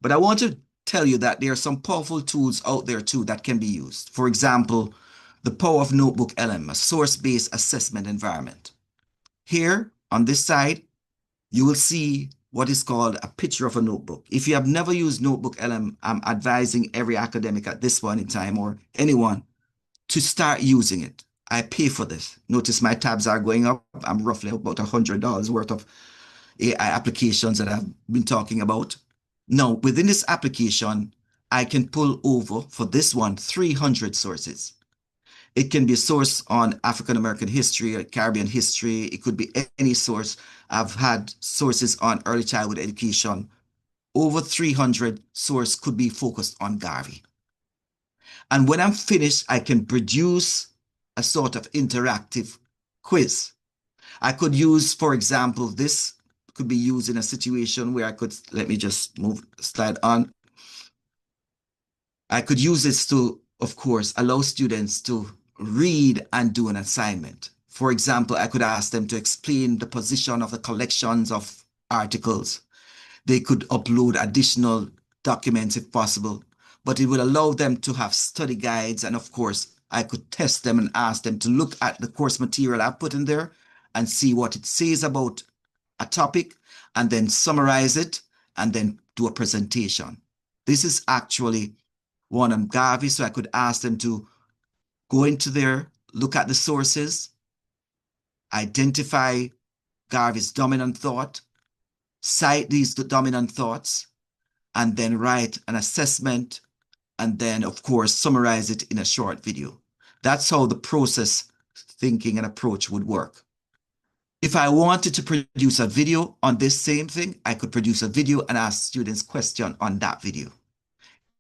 Speaker 2: But I want to tell you that there are some powerful tools out there too that can be used. For example, the power of Notebook LM, a source-based assessment environment. Here on this side, you will see what is called a picture of a notebook. If you have never used Notebook LM, I'm advising every academic at this point in time or anyone to start using it. I pay for this. Notice my tabs are going up. I'm roughly about $100 worth of AI applications that I've been talking about. Now, within this application, I can pull over for this one 300 sources. It can be a source on African American history or Caribbean history. It could be any source. I've had sources on early childhood education. Over 300 source could be focused on Garvey. And when I'm finished, I can produce a sort of interactive quiz. I could use, for example, this could be used in a situation where I could, let me just move slide on. I could use this to, of course, allow students to read and do an assignment. For example, I could ask them to explain the position of the collections of articles. They could upload additional documents if possible, but it will allow them to have study guides. And of course, I could test them and ask them to look at the course material I put in there and see what it says about a topic and then summarize it and then do a presentation. This is actually one on Gavi, so I could ask them to go into there, look at the sources, identify Garvey's dominant thought, cite these dominant thoughts, and then write an assessment, and then, of course, summarize it in a short video. That's how the process thinking and approach would work. If I wanted to produce a video on this same thing, I could produce a video and ask students questions on that video.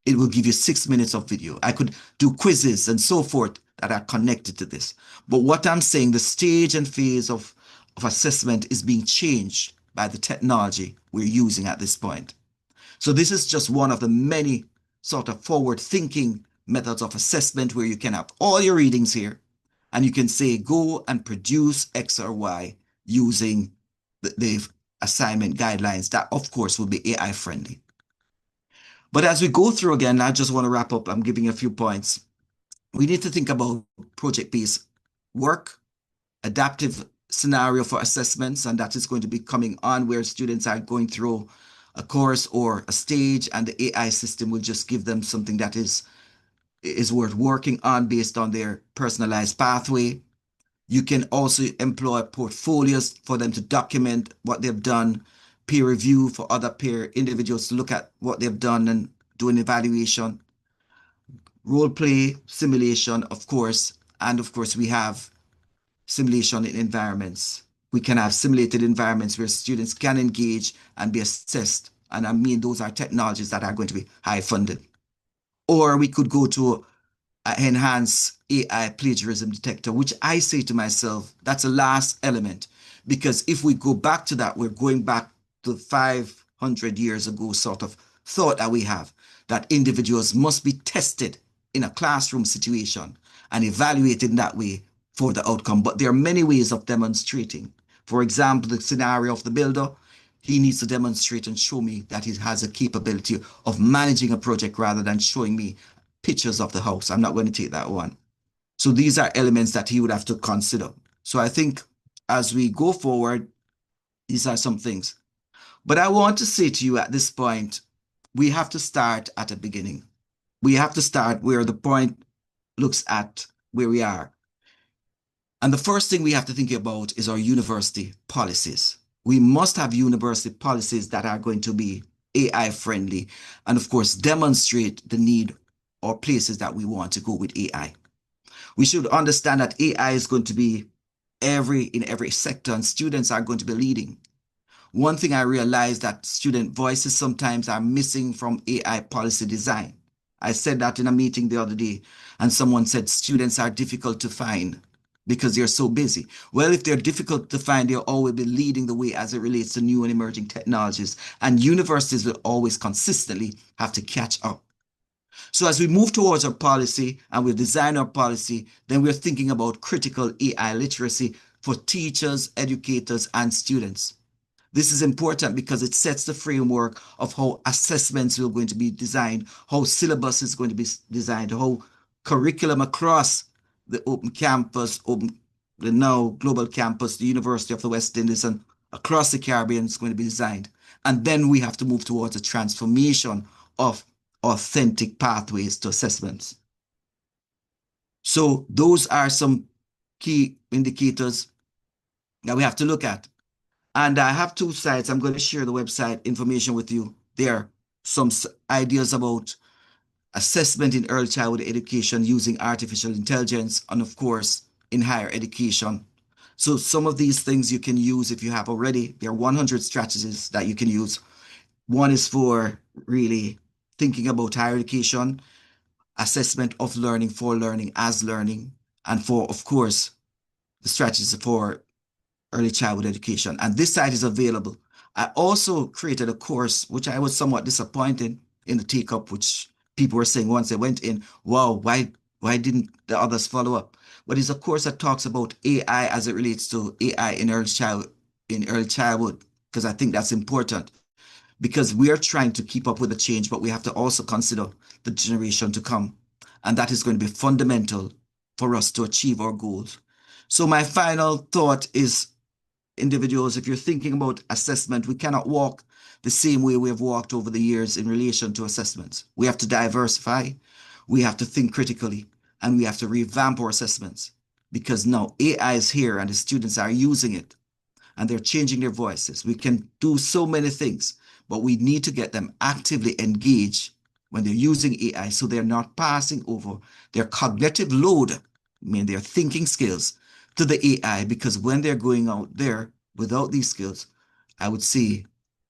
Speaker 2: It will give you 6 minutes of video. I could do quizzes and so forth that are connected to this. But what I'm saying, the stage and phase of assessment is being changed by the technology we're using at this point. So this is just one of the many sort of forward-thinking methods of assessment where you can have all your readings here and you can say, go and produce X or Y using the assignment guidelines that, of course, will be AI friendly. But as we go through again, I just want to wrap up. I'm giving a few points. We need to think about project-based work, adaptive scenario for assessments, and that is going to be coming on where students are going through a course or a stage and the AI system will just give them something that is worth working on based on their personalized pathway. You can also employ portfolios for them to document what they've done, peer review for other peer individuals to look at what they've done and do an evaluation. Role play, simulation, of course, and of course we have simulation in environments. We can have simulated environments where students can engage and be assessed. And I mean, those are technologies that are going to be high funded. Or we could go to an enhanced AI plagiarism detector, which I say to myself, that's a last element. Because if we go back to that, we're going back to 500 years ago sort of thought that we have, that individuals must be tested in a classroom situation and evaluated in that way for the outcome. But there are many ways of demonstrating. For example, the scenario of the builder, he needs to demonstrate and show me that he has a capability of managing a project rather than showing me pictures of the house. I'm not going to take that one. So these are elements that he would have to consider. So I think as we go forward, these are some things. But I want to say to you at this point, we have to start at the beginning. We have to start where the point looks at where we are. And the first thing we have to think about is our university policies. We must have university policies that are going to be AI friendly and of course demonstrate the need or places that we want to go with AI. We should understand that AI is going to be in every sector and students are going to be leading. One thing I realized that student voices sometimes are missing from AI policy design. I said that in a meeting the other day and someone said students are difficult to find because they're so busy. Well, if they're difficult to find, they'll always be leading the way as it relates to new and emerging technologies. And universities will always consistently have to catch up. So as we move towards our policy and we design our policy, then we're thinking about critical AI literacy for teachers, educators, and students. This is important because it sets the framework of how assessments are going to be designed, how syllabus is going to be designed, how curriculum across the open campus, the now global campus, the University of the West Indies, and across the Caribbean is going to be designed. And then we have to move towards a transformation of authentic pathways to assessments. So those are some key indicators that we have to look at. And I have two sites. I'm going to share the website information with you. There are some ideas about assessment in early childhood education using artificial intelligence, and of course, in higher education. So some of these things you can use if you have already. There are 100 strategies that you can use. One is for really thinking about higher education, assessment of learning, for learning, as learning, and for, of course, the strategies for early childhood education. And this site is available. I also created a course, which I was somewhat disappointed in the take-up, which people were saying once they went in, wow, why didn't the others follow up? But it's a course that talks about AI as it relates to AI in early childhood, because I think that's important. because we are trying to keep up with the change, but we have to also consider the generation to come. And that is going to be fundamental for us to achieve our goals. So my final thought is, individuals, if you're thinking about assessment, we cannot walk the same way we have walked over the years in relation to assessments. We have to diversify, we have to think critically, and we have to revamp our assessments, because now AI is here and the students are using it and they're changing their voices. We can do so many things, but we need to get them actively engaged when they're using AI so they're not passing over their cognitive load, I mean their thinking skills, to the AI, because when they're going out there without these skills, I would say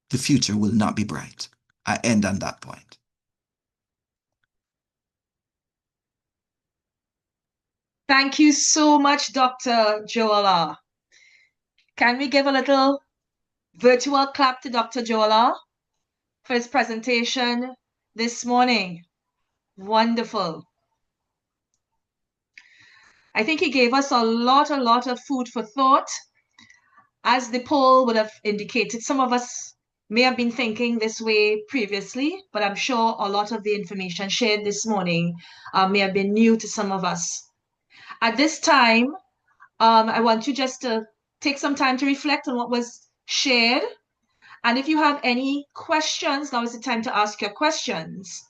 Speaker 2: the future will not be bright. I end on that point.
Speaker 1: Thank you so much, Dr. Joala. Can we give a little virtual clap to Dr. Joala for his presentation this morning? Wonderful. I think he gave us a lot of food for thought. As the poll would have indicated, some of us may have been thinking this way previously, but I'm sure a lot of the information shared this morning may have been new to some of us. At this time, I want you just to take some time to reflect on what was shared. And if you have any questions, now is the time to ask your questions.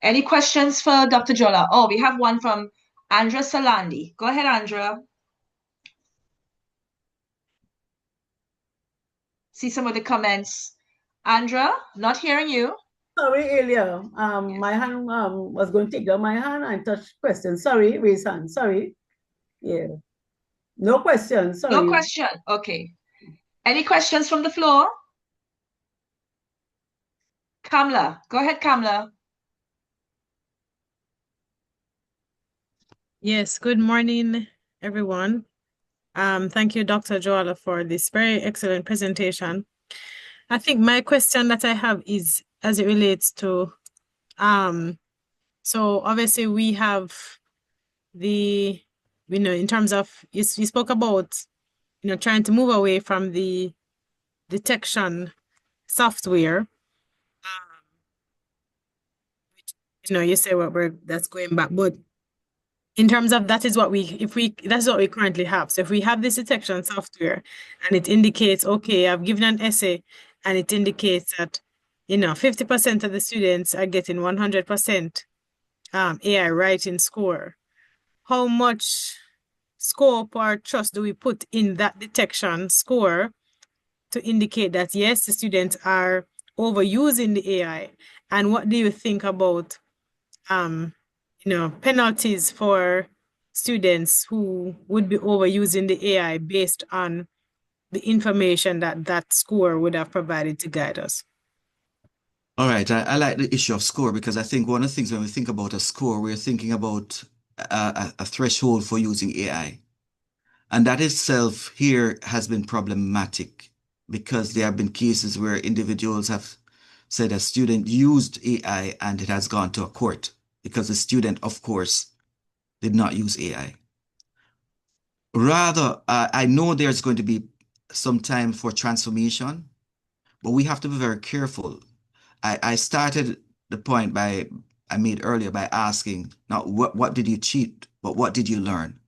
Speaker 1: Any questions for Dr. Jola? Oh, we have one from Andra Salandi. Go ahead, Andra. See some of the comments. Andra, not hearing you.
Speaker 3: Sorry, earlier. My hand was going to take down my hand and touch question. Sorry, raise hand. Sorry. Yeah. No question. Sorry.
Speaker 1: No question. Okay. Any questions from the floor? Kamla. Go ahead, Kamla.
Speaker 4: Yes, good morning, everyone. Thank you, Dr. Joala, for this very excellent presentation. I think my question that I have is as it relates to, so obviously we have the, in terms of, you spoke about, trying to move away from the detection software. You say that's going back, but in terms of that's what we currently have. So if we have this detection software and it indicates, okay, I've given an essay and it indicates that, 50% of the students are getting 100% AI writing score. How much scope or trust do we put in that detection score to indicate that, yes, the students are overusing the AI? And what do you think about penalties for students who would be overusing the AI based on the information that score would have provided to guide us?
Speaker 2: All right, I like the issue of score, because I think one of the things when we think about a score, we're thinking about a threshold for using AI. And that itself here has been problematic, because there have been cases where individuals have said a student used AI and it has gone to a court because the student, of course, did not use AI. Rather, I know there's going to be some time for transformation, but we have to be very careful. I started the point I made earlier by asking, not what did you cheat, but what did you learn?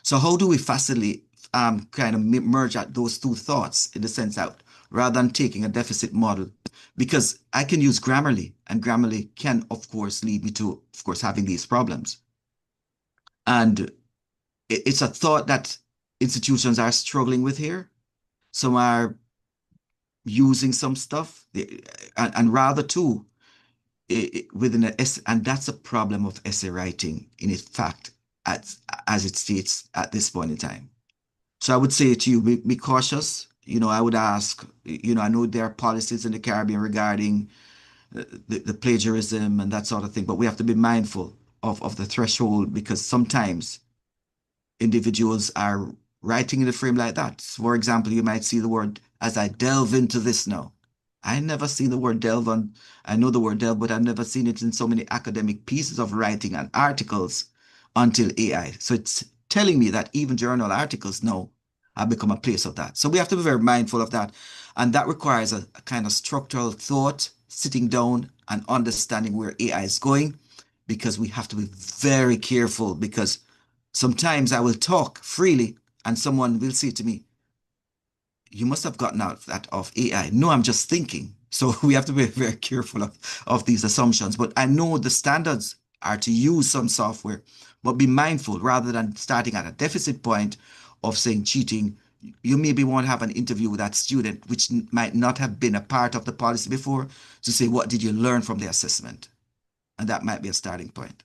Speaker 2: So how do we facilitate kind of merge out those two thoughts, in the sense that rather than taking a deficit model, because I can use Grammarly, and Grammarly can, of course, lead me to, of course, having these problems. And it's a thought that institutions are struggling with here. Some are using some stuff, and rather too, within an essay, and that's a problem of essay writing, in fact, as it states at this point in time. So I would say to you, be cautious. I would ask, I know there are policies in the Caribbean regarding the plagiarism and that sort of thing, but we have to be mindful of the threshold, because sometimes individuals are writing in a frame like that. For example, you might see the word, as I delve into this now. I never seen the word delve on, I know the word delve, but I've never seen it in so many academic pieces of writing and articles until AI. So it's telling me that even journal articles now have become a place of that. So we have to be very mindful of that. And that requires a kind of structural thought, sitting down and understanding where AI is going, because we have to be very careful, because sometimes I will talk freely and someone will say to me, you must have gotten out of that of AI. No, I'm just thinking. So we have to be very careful of these assumptions. But I know the standards are to use some software, but be mindful rather than starting at a deficit point of saying cheating. You maybe want to have an interview with that student, which might not have been a part of the policy before, to say, what did you learn from the assessment? And that might be a starting point.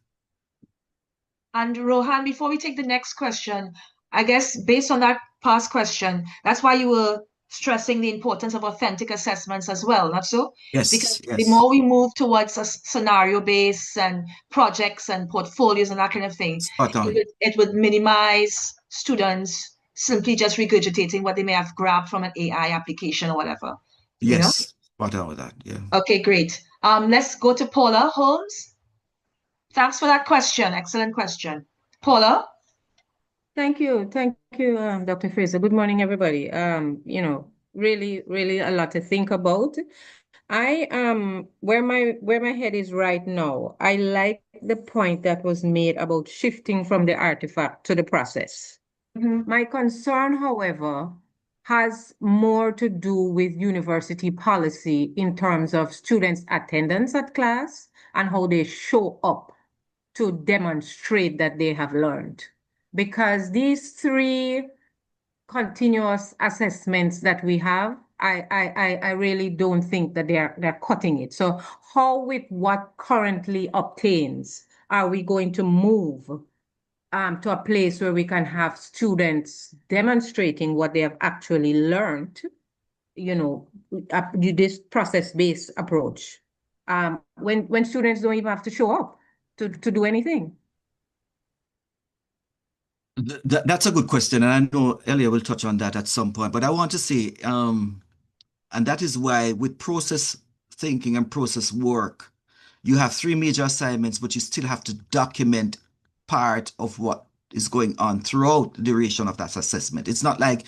Speaker 1: And Rohan, before we take the next question, I guess based on that past question, that's why you were stressing the importance of authentic assessments as well, not so? Because
Speaker 2: Yes,
Speaker 1: the
Speaker 2: yes.
Speaker 1: more we move towards a scenario-based and projects and portfolios and that kind of thing,
Speaker 2: Spot on.
Speaker 1: it would minimize students simply just regurgitating what they may have grabbed from an AI application or whatever. You know?
Speaker 2: Yes, spot on with that. Yeah.
Speaker 1: Okay, great. Let's go to Paula Holmes. Thanks for that question. Excellent question. Paula?
Speaker 5: Thank you. Thank you, Dr. Fraser. Good morning, everybody. Really, really a lot to think about. Where my head is right now, I like the point that was made about shifting from the artifact to the process. My concern, however, has more to do with university policy in terms of students' attendance at class and how they show up to demonstrate that they have learned. Because these three continuous assessments that we have, I really don't think that they're cutting it. So how with what currently obtains are we going to move to a place where we can have students demonstrating what they have actually learned, this process-based approach, when students don't even have to show up to do anything?
Speaker 2: That's a good question, and I know Elia will touch on that at some point. But I want to say, and that is why with process thinking and process work, you have three major assignments, but you still have to document part of what is going on throughout the duration of that assessment. It's not like,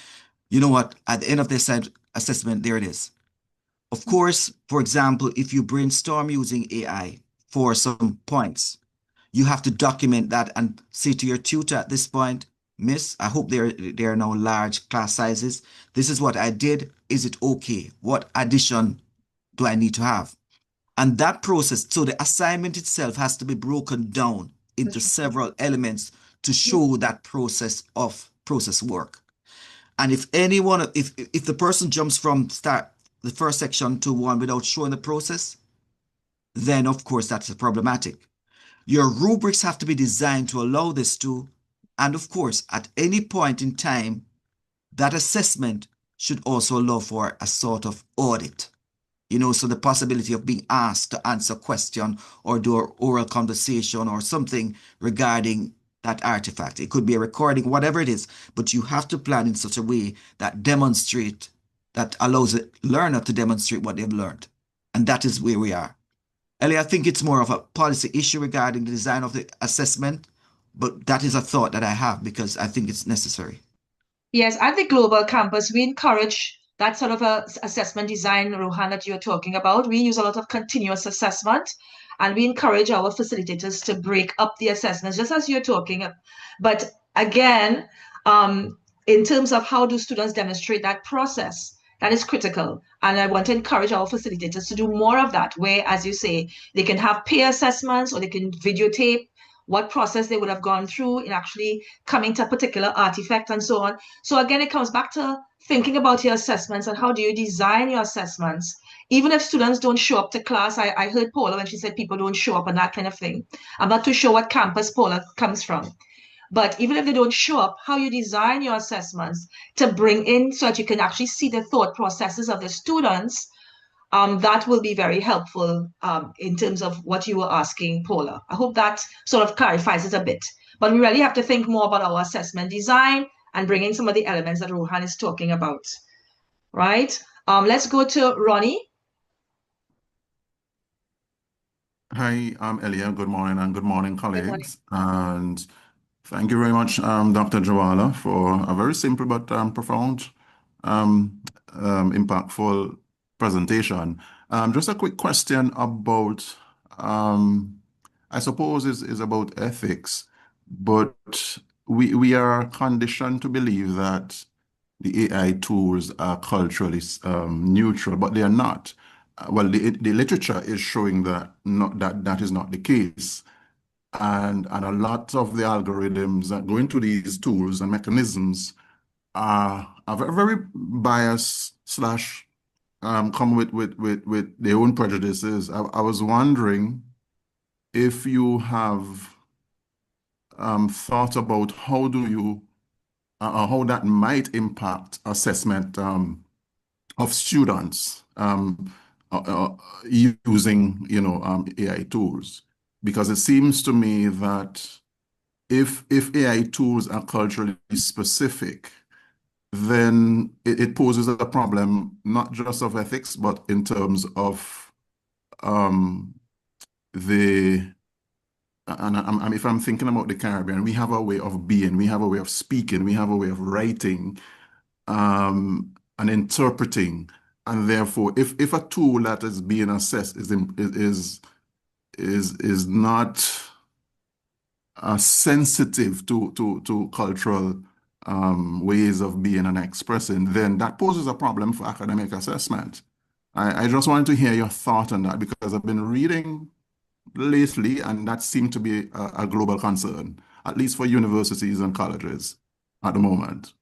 Speaker 2: you know what, at the end of this assessment, there it is. Of course, for example, if you brainstorm using AI for some points, you have to document that and say to your tutor at this point, Miss, I hope there are now large class sizes. This is what I did. Is it okay? What addition do I need to have? And that process, so the assignment itself has to be broken down into several elements to show that process of process work. And if the person jumps from the first section to one without showing the process, then of course that's problematic. Your rubrics have to be designed to allow this to, and of course, at any point in time, that assessment should also allow for a sort of audit. So the possibility of being asked to answer a question or do an oral conversation or something regarding that artifact. It could be a recording, whatever it is, but you have to plan in such a way that allows the learner to demonstrate what they've learned. And that is where we are. Ellie, I think it's more of a policy issue regarding the design of the assessment, but that is a thought that I have because I think it's necessary.
Speaker 1: Yes, at the Global Campus, we encourage that sort of a assessment design, Rohan, that you're talking about. We use a lot of continuous assessment, and we encourage our facilitators to break up the assessments, just as you're talking. But again, in terms of how do students demonstrate that process, that is critical. And I want to encourage our facilitators to do more of that, where, as you say, they can have peer assessments or they can videotape what process they would have gone through in actually coming to a particular artifact and so on. So again, it comes back to thinking about your assessments and how do you design your assessments. Even if students don't show up to class, I heard Paula when she said people don't show up and that kind of thing. I'm not too sure what campus Paula comes from. But even if they don't show up, how you design your assessments to bring in so that you can actually see the thought processes of the students, that will be very helpful in terms of what you were asking, Paula. I hope that sort of clarifies it a bit. But we really have to think more about our assessment design and bring in some of the elements that Rohan is talking about, right? Let's go to Ronnie.
Speaker 6: Hi, I'm Elia. Good morning and good morning, colleagues. And Thank you very much, Dr. Joala, for a very simple but profound, impactful presentation. Just a quick question about, I suppose is about ethics, but we are conditioned to believe that the AI tools are culturally neutral, but they are not. Well, the literature is showing that that is not the case. And a lot of the algorithms that go into these tools and mechanisms are very biased slash come with their own prejudices. I was wondering if you have thought about how do you how that might impact assessment of students using AI tools, because it seems to me that if AI tools are culturally specific, then it poses a problem not just of ethics, but in terms of the if I'm thinking about the Caribbean, we have a way of being, we have a way of speaking, we have a way of writing and interpreting. And therefore, if a tool that is being assessed is not sensitive to cultural ways of being and expressing, then that poses a problem for academic assessment. I just wanted to hear your thought on that, because I've been reading lately, and that seemed to be a global concern, at least for universities and colleges at the moment.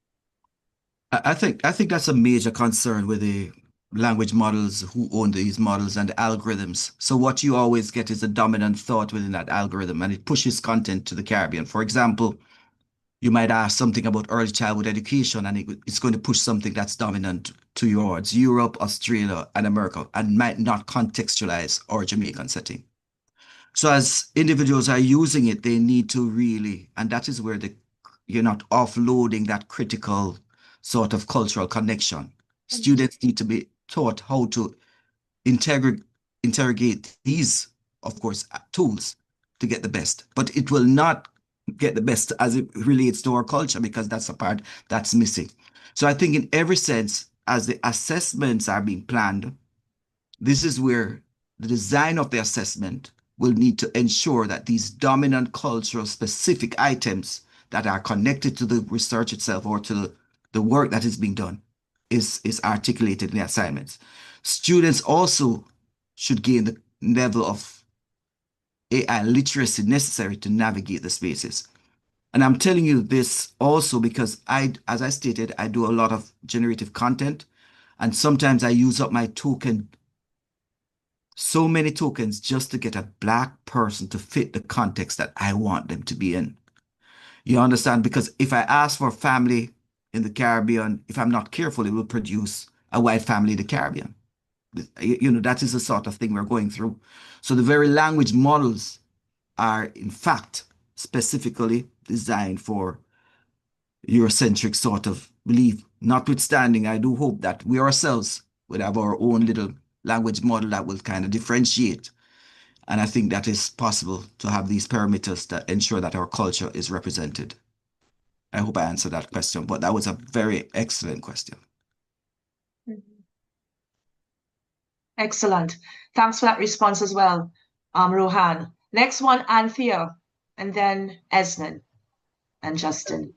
Speaker 2: I think that's a major concern with the language models, who own these models and the algorithms. So what you always get is a dominant thought within that algorithm, and it pushes content to the Caribbean. For example, you might ask something about early childhood education, and it's going to push something that's dominant towards Europe, Australia, and America, and might not contextualize our Jamaican setting. So as individuals are using it, they need to really, and that is where you're not offloading that critical sort of cultural connection. Students need to be taught how to interrogate these, of course, tools to get the best. But it will not get the best as it relates to our culture, because that's a part that's missing. So I think in every sense, as the assessments are being planned, this is where the design of the assessment will need to ensure that these dominant cultural specific items that are connected to the research itself or to the work that is being done is articulated in the assignments. Students also should gain the level of AI literacy necessary to navigate the spaces. And I'm telling you this also because as I stated, I do a lot of generative content, and sometimes I use up my token, so many tokens, just to get a Black person to fit the context that I want them to be in. You understand? Because if I ask for family in the Caribbean, if I'm not careful, it will produce a white family in the Caribbean. That is the sort of thing we're going through. So the very language models are, in fact, specifically designed for Eurocentric sort of belief. Notwithstanding, I do hope that we ourselves would have our own little language model that will kind of differentiate. And I think that is possible to have these parameters that ensure that our culture is represented. I hope I answered that question, but that was a very excellent question.
Speaker 1: Excellent. Thanks for that response as well, Rohan. Next one, Anthea, and then Esmond and Justin.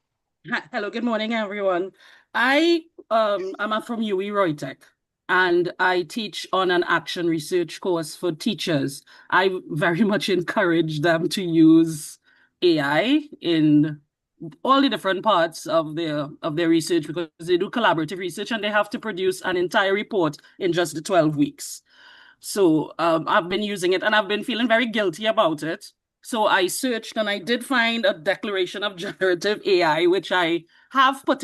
Speaker 7: Hello, good morning, everyone. I'm from UWI Tech, and I teach on an action research course for teachers. I very much encourage them to use AI in all the different parts of their research, because they do collaborative research and they have to produce an entire report in just the 12 weeks. So I've been using it and I've been feeling very guilty about it. So I searched and I did find a declaration of generative AI, which I have put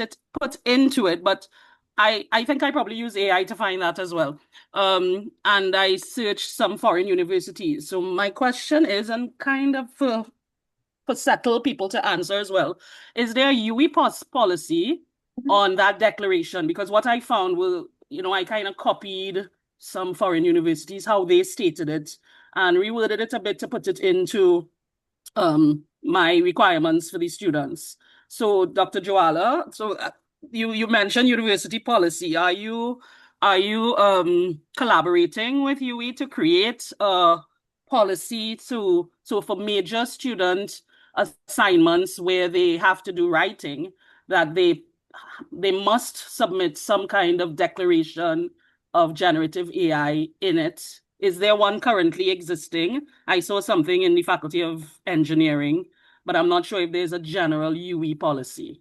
Speaker 7: into it, but I think I probably use AI to find that as well. And I searched some foreign universities. So my question is, and kind of for settle people to answer as well, is there a UWI policy on that declaration? Because what I found was, I kind of copied some foreign universities, how they stated it, and reworded it a bit to put it into my requirements for the students. So, Dr. Joala, so you mentioned university policy. Are you collaborating with UWI to create a policy so for major student assignments where they have to do writing, that they must submit some kind of declaration of generative AI in it? Is there one currently existing? I saw something in the Faculty of Engineering, but I'm not sure if there's a general UWI policy.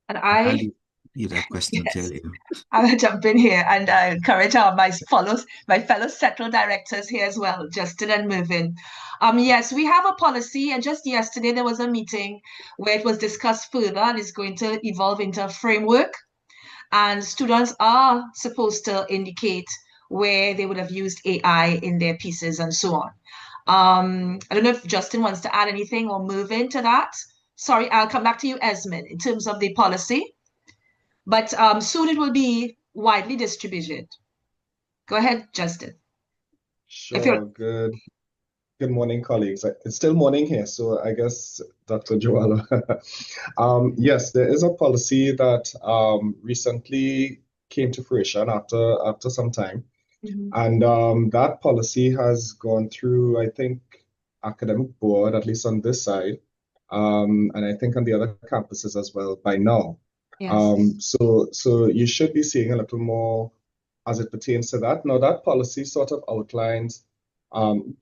Speaker 1: And
Speaker 2: I'll
Speaker 1: I,
Speaker 2: leave that question to
Speaker 1: yes,
Speaker 2: you.
Speaker 1: I will jump in here and I encourage my fellow CETL directors here as well, Justin and Mervyn. Yes, we have a policy, and just yesterday there was a meeting where it was discussed further and it's going to evolve into a framework. And students are supposed to indicate where they would have used AI in their pieces and so on. I don't know if Justin wants to add anything or move into that. Sorry, I'll come back to you, Esmond, in terms of the policy. But soon it will be widely distributed. Go ahead, Justin.
Speaker 8: Sure. Good morning, colleagues. It's still morning here, so I guess Dr. Joala. Yes, there is a policy that recently came to fruition after some time. And that policy has gone through, I think, academic board, at least on this side, and I think on the other campuses as well by now.
Speaker 1: Yes.
Speaker 8: So you should be seeing a little more as it pertains to that. Now, that policy sort of outlines,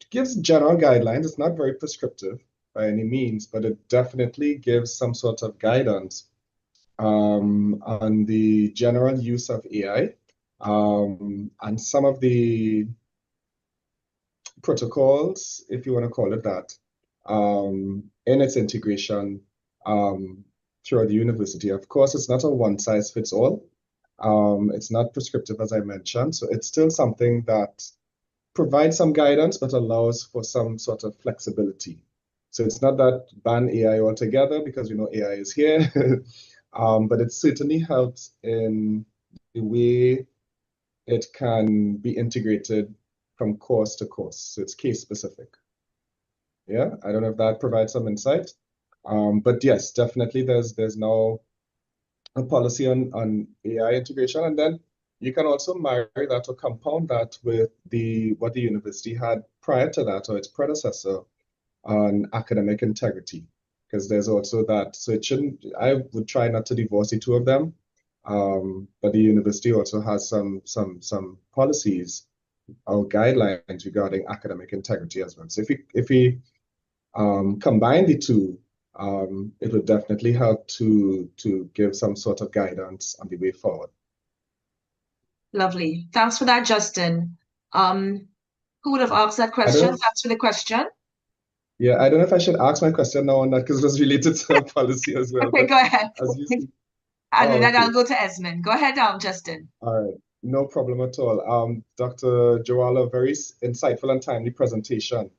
Speaker 8: gives general guidelines. It's not very prescriptive by any means, but it definitely gives some sort of guidance on the general use of AI, and some of the protocols, if you want to call it that, in its integration throughout the university. Of course, it's not a one-size-fits-all. It's not prescriptive, as I mentioned, so it's still something that provides some guidance, but allows for some sort of flexibility. So it's not that ban AI altogether, because we know AI is here, but it certainly helps in the way it can be integrated from course to course. So it's case specific. Yeah, I don't know if that provides some insight. But yes, definitely there's now a policy on AI integration, and then you can also marry that or compound that with what the university had prior to that, or its predecessor, on academic integrity, because there's also that. So it shouldn't, I would try not to divorce the two of them, but the university also has some policies or guidelines regarding academic integrity as well. So if we combine the two, it would definitely help to give some sort of guidance on the way forward.
Speaker 1: Lovely. Thanks for that, Justin. Who would have asked that question? Thanks for the question.
Speaker 8: Yeah, I don't know if I should ask my question now or not, because it was related to policy as well.
Speaker 1: Okay, go ahead.
Speaker 8: As you see,
Speaker 1: And then I'll go to Esmond. Go ahead, Justin.
Speaker 8: All right, no problem at all. Dr. Joala, very insightful and timely presentation.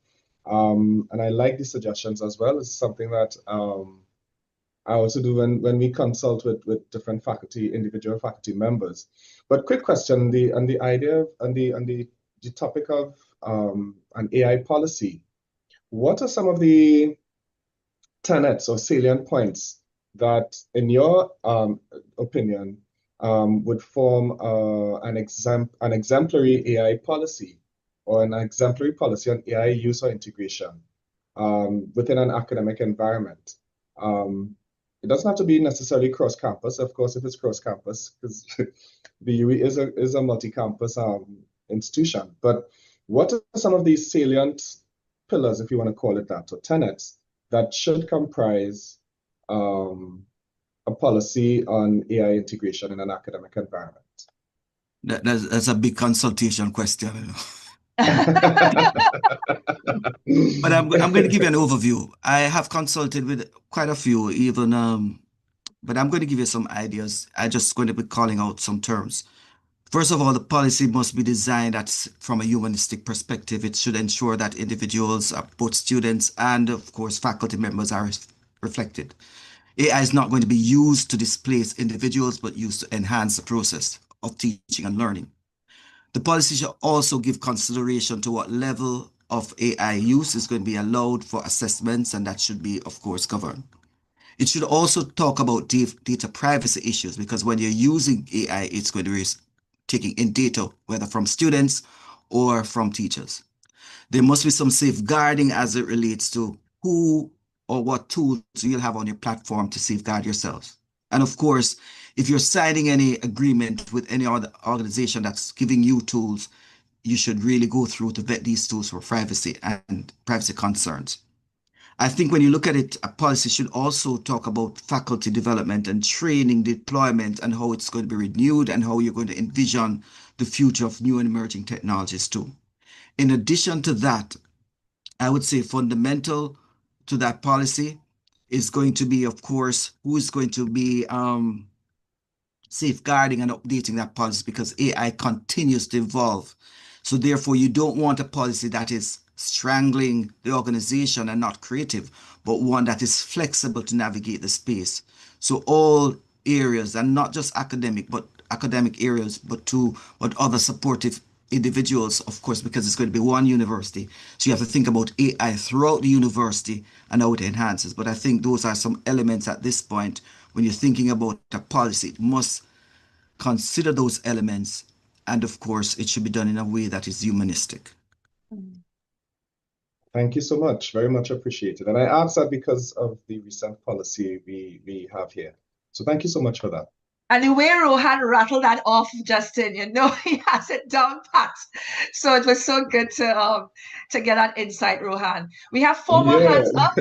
Speaker 8: And I like the suggestions as well. It's something that I also do when we consult with different faculty, individual faculty members. But quick question on the idea on the topic of an AI policy. What are some of the tenets or salient points that, in your opinion, would form an exemplary AI policy, or an exemplary policy on AI use or integration within an academic environment? It doesn't have to be necessarily cross-campus. Of course, if it's cross-campus, because the UWI is a multi-campus institution. But what are some of these salient pillars, if you want to call it that, or tenets, that should comprise a policy on AI integration in an academic environment?
Speaker 2: That's a big consultation question. But I'm going to give you an overview. I have consulted with quite a few, even, but I'm going to give you some ideas. I'm just going to be calling out some terms. First of all, the policy must be designed from a humanistic perspective. It should ensure that individuals, both students and, of course, faculty members, are reflected. AI is not going to be used to displace individuals, but used to enhance the process of teaching and learning. The policy should also give consideration to what level of AI use is going to be allowed for assessments, and that should be, of course, governed. It should also talk about data privacy issues, because when you're using AI, it's going to be taking in data, whether from students or from teachers. There must be some safeguarding as it relates to who or what tools you'll have on your platform to safeguard yourselves. And of course, if you're signing any agreement with any other organization that's giving you tools, you should really go through to vet these tools for privacy and privacy concerns. I think when you look at it, a policy should also talk about faculty development and training deployment and how it's going to be renewed and how you're going to envision the future of new and emerging technologies too. In addition to that, I would say fundamental to that policy is going to be, of course, who is going to be safeguarding and updating that policy, because AI continues to evolve. So therefore, you don't want a policy that is strangling the organization and not creative, but one that is flexible to navigate the space. So all areas, and not just academic areas, but other supportive individuals, of course, because it's going to be one university. So you have to think about AI throughout the university and how it enhances. But I think those are some elements at this point. When you're thinking about a policy, it must consider those elements. And of course, it should be done in a way that is humanistic.
Speaker 8: Thank you so much. Very much appreciated. And I ask that because of the recent policy we have here. So thank you so much for that.
Speaker 1: And the way Rohan rattled that off, Justin, he has it down pat. So it was so good to get that insight, Rohan. We have four more hands up.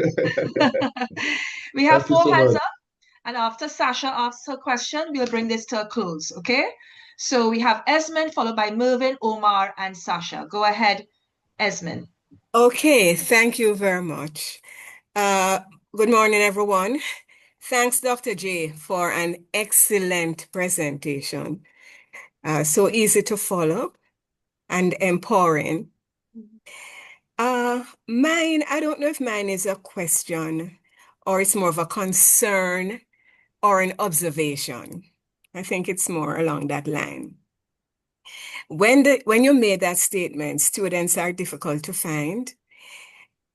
Speaker 1: We have four hands up. And after Sasha asks her question, we'll bring this to a close, okay? So we have Esmond, followed by Mervyn, Omar, and Sasha. Go ahead, Esmond.
Speaker 9: Okay, thank you very much. Good morning, everyone. Thanks, Dr. J, for an excellent presentation. So easy to follow and empowering. Mine, I don't know if mine is a question or it's more of a concern or an observation. I think it's more along that line. When you made that statement, students are difficult to find,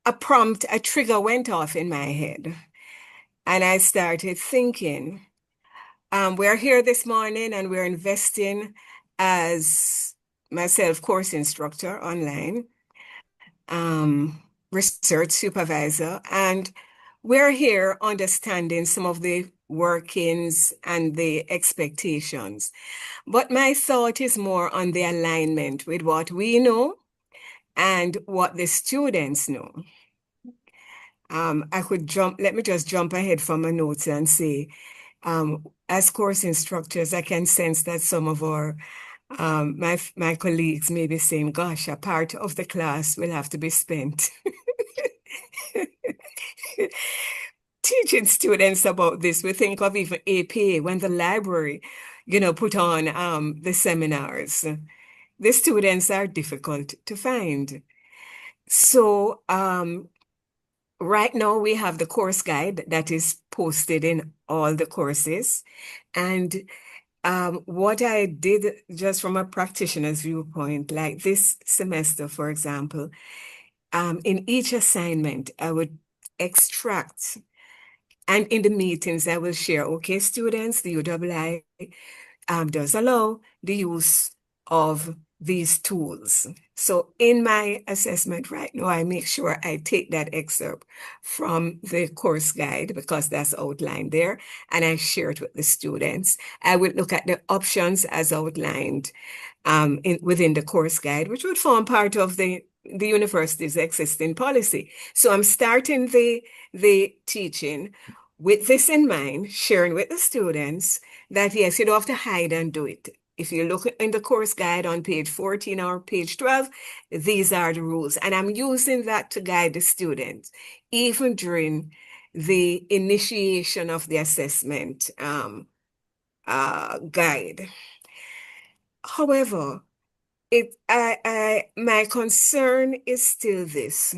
Speaker 9: a trigger went off in my head. And I started thinking, we're here this morning and we're investing as myself, course instructor online, research supervisor, and we're here understanding some of the workings and the expectations. But my thought is more on the alignment with what we know and what the students know. Let me just jump ahead from my notes and say, as course instructors, I can sense that some of our my colleagues may be saying, gosh, a part of the class will have to be spent teaching students about this. We think of even APA when the library, put on the seminars. The students are difficult to find. So right now we have the course guide that is posted in all the courses. And what I did just from a practitioner's viewpoint, like this semester, for example, in each assignment, I would extract, and in the meetings, I will share, okay, students, the UWI does allow the use of these tools. So in my assessment right now, I make sure I take that excerpt from the course guide because that's outlined there, and I share it with the students. I will look at the options as outlined within the course guide, which would form part of the university's existing policy. So I'm starting the teaching with this in mind, sharing with the students that, yes, you don't have to hide and do it. If you look in the course guide on page 14 or page 12, these are the rules. And I'm using that to guide the students, even during the initiation of the assessment guide. However, my concern is still this: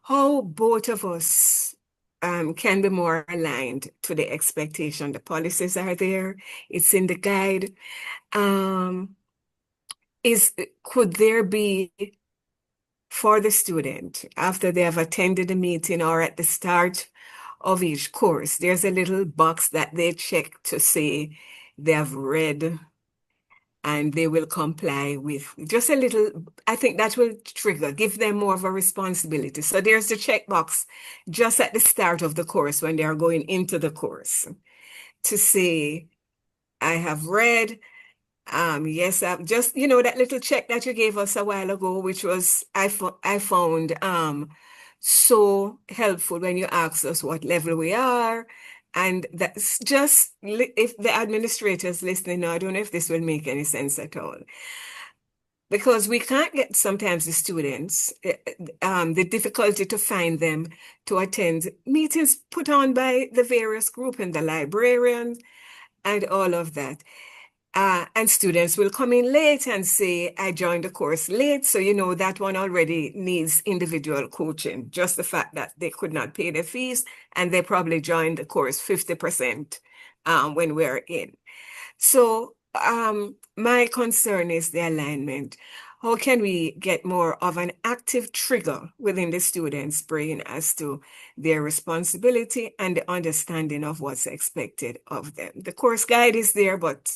Speaker 9: how both of us can be more aligned to the expectation. The policies are there, it's in the guide. Could there be for the student after they have attended a meeting or at the start of each course. There's a little box that they check to say they have read and they will comply with just a little. I think that will give them more of a responsibility. So there's the checkbox just at the start of the course when they are going into the course to say, I have read. Yes, just, that little check that you gave us a while ago, which was, I found so helpful when you asked us what level we are. And that's just, if the administrators listening now, I don't know if this will make any sense at all. Because we can't get sometimes the students, the difficulty to find them to attend meetings put on by the various group and the librarians and all of that. And students will come in late and say, I joined the course late. So, that one already needs individual coaching. Just the fact that they could not pay their fees and they probably joined the course 50% when we're in. So my concern is the alignment. How can we get more of an active trigger within the students' brain as to their responsibility and the understanding of what's expected of them? The course guide is there, but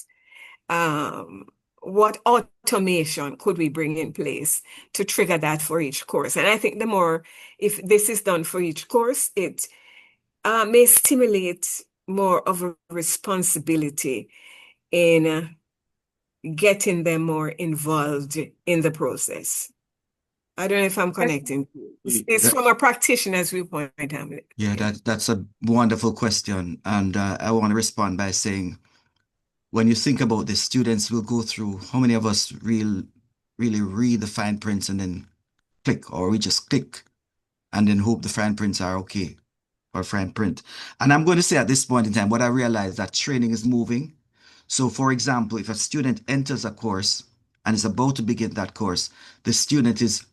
Speaker 9: what automation could we bring in place to trigger that for each course? And I think the more, if this is done for each course, it may stimulate more of a responsibility in getting them more involved in the process. I don't know if I'm connecting. It's from a practitioner's viewpoint, Hamlet.
Speaker 2: Yeah, that's a wonderful question. And I want to respond by saying, when you think about this, students will go through, how many of us really read the fine prints and then click, or we just click and then hope the fine prints are okay, or fine print. And I'm going to say at this point in time, what I realize that training is moving. So for example, if a student enters a course and is about to begin that course, the student is,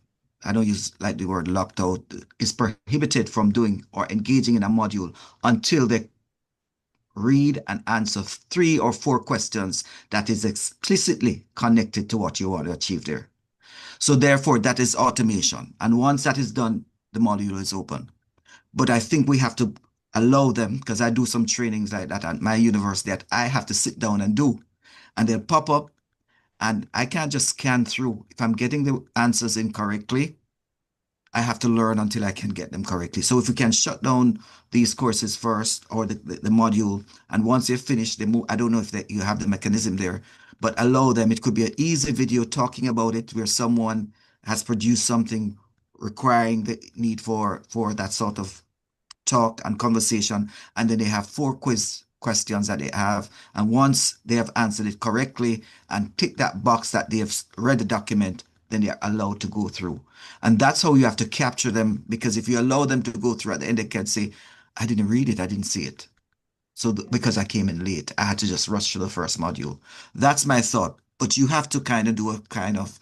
Speaker 2: I don't use like the word locked out, is prohibited from doing or engaging in a module until they read and answer 3 or 4 questions that is explicitly connected to what you want to achieve there. So therefore, that is automation. And once that is done, the module is open. But I think we have to allow them, because I do some trainings like that at my university that I have to sit down and do. And they'll pop up and I can't just scan through. If I'm getting the answers incorrectly, I have to learn until I can get them correctly. So if we can shut down these courses first, or the module, and once they're finished, they move. I don't know if you have the mechanism there, but allow them. It could be an easy video talking about it where someone has produced something requiring the need for that sort of talk and conversation, and then they have 4 questions that they have, and once they have answered it correctly and tick that box that they have read the document, then they are allowed to go through. And that's how you have to capture them, because if you allow them to go through at the end, they can say, I didn't read it, I didn't see it. So because I came in late, I had to just rush through the first module. That's my thought. But you have to kind of do a kind of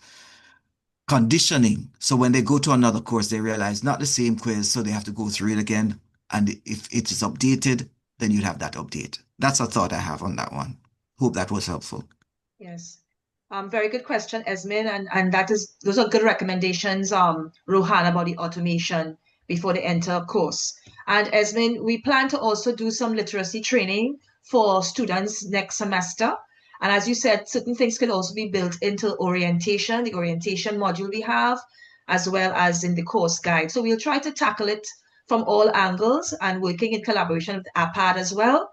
Speaker 2: conditioning. So when they go to another course, they realize not the same quiz, so they have to go through it again. And if it is updated, then you'd have that update. That's a thought I have on that one. Hope that was helpful.
Speaker 1: Yes. Very good question, Esmin, and those are good recommendations, Rohan, about the automation before they enter a course. And Esmin, we plan to also do some literacy training for students next semester. And as you said, certain things can also be built into orientation, the orientation module we have, as well as in the course guide. So we'll try to tackle it from all angles and working in collaboration with APAD as well.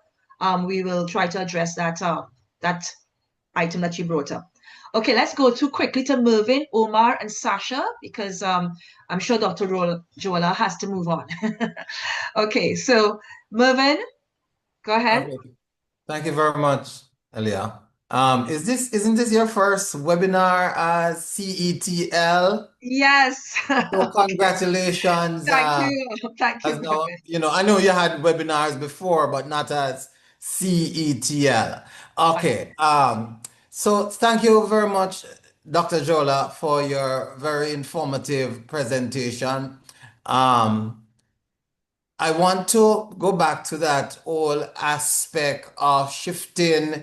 Speaker 1: We will try to address that item that you brought up. Okay, let's go too quickly to Mervyn, Omar, and Sasha, because I'm sure Dr. Joala has to move on. Okay, so Mervyn, go ahead.
Speaker 10: Okay. Thank you very much, Elia. Isn't this your first webinar as CETL?
Speaker 1: Yes.
Speaker 10: So congratulations.
Speaker 1: Thank you. Thank you.
Speaker 10: Now, I know you had webinars before, but not as CETL. Okay. So thank you very much, Dr. Jola, for your very informative presentation. I want to go back to that whole aspect of shifting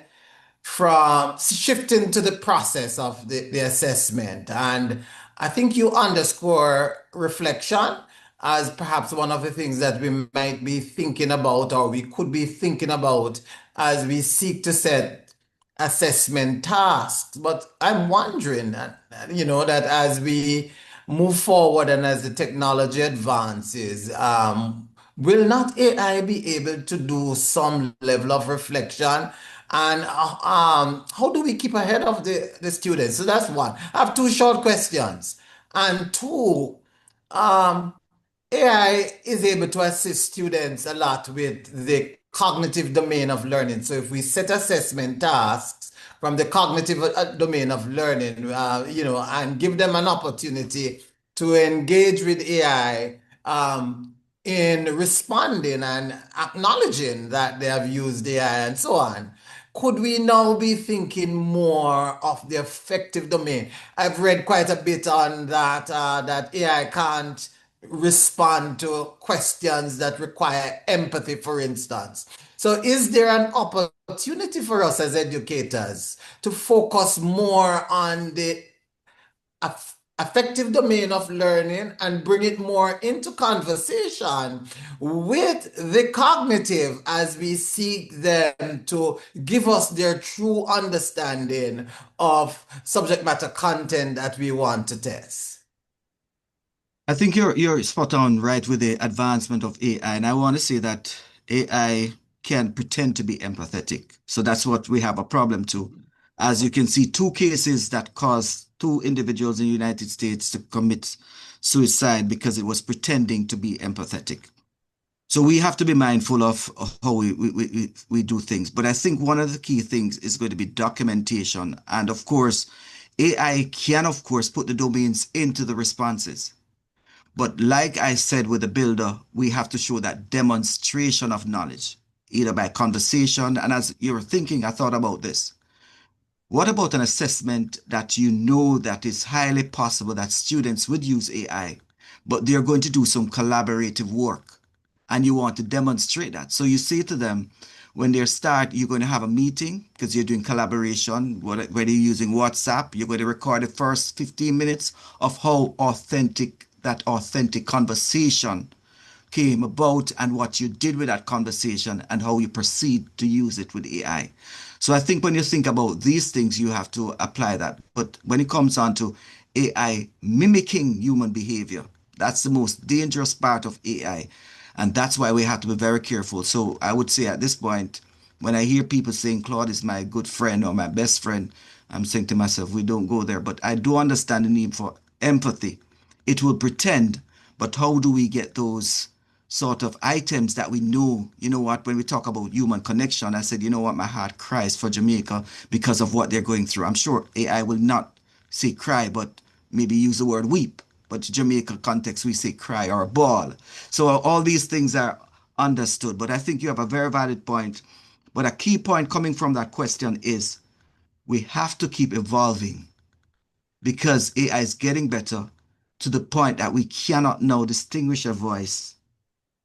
Speaker 10: to the process of the assessment. And I think you underscore reflection as perhaps one of the things that we might be thinking about, or we could be thinking about as we seek to set assessment tasks. But I'm wondering, that as we move forward and as the technology advances, will not AI be able to do some level of reflection? And how do we keep ahead of the students? So that's one. I have two short questions. And two, AI is able to assist students a lot with the cognitive domain of learning. So if we set assessment tasks from the cognitive domain of learning, and give them an opportunity to engage with AI in responding and acknowledging that they have used AI and so on, could we now be thinking more of the affective domain? I've read quite a bit on that, that AI can't respond to questions that require empathy, for instance. So is there an opportunity for us as educators to focus more on the affective domain of learning and bring it more into conversation with the cognitive as we seek them to give us their true understanding of subject matter content that we want to test?
Speaker 2: I think you're spot on right with the advancement of AI, and I want to say that AI can pretend to be empathetic. So that's what we have a problem to. As you can see, two cases that caused two individuals in the United States to commit suicide because it was pretending to be empathetic. So we have to be mindful of how we do things. But I think one of the key things is going to be documentation. And of course, AI can, of course, put the domains into the responses. But like I said with the builder, we have to show that demonstration of knowledge, either by conversation. And as you were thinking, I thought about this. What about an assessment that you know that is highly possible that students would use AI, but they're going to do some collaborative work and you want to demonstrate that? So you say to them, when they start, you're going to have a meeting because you're doing collaboration, whether you're using WhatsApp, you're going to record the first 15 minutes of how authentic that authentic conversation came about and what you did with that conversation and how you proceed to use it with AI. So I think when you think about these things, you have to apply that. But when it comes on to AI mimicking human behavior, that's the most dangerous part of AI. And that's why we have to be very careful. So I would say at this point, when I hear people saying Claude is my good friend or my best friend, I'm saying to myself, we don't go there. But I do understand the need for empathy. It will pretend, but how do we get those sort of items that we know? You know what, when we talk about human connection, I said, you know what, my heart cries for Jamaica because of what they're going through. I'm sure AI will not say cry, but maybe use the word weep. But Jamaican context, we say cry or bawl. So all these things are understood. But I think you have a very valid point. But a key point coming from that question is we have to keep evolving because AI is getting better to the point that we cannot now distinguish a voice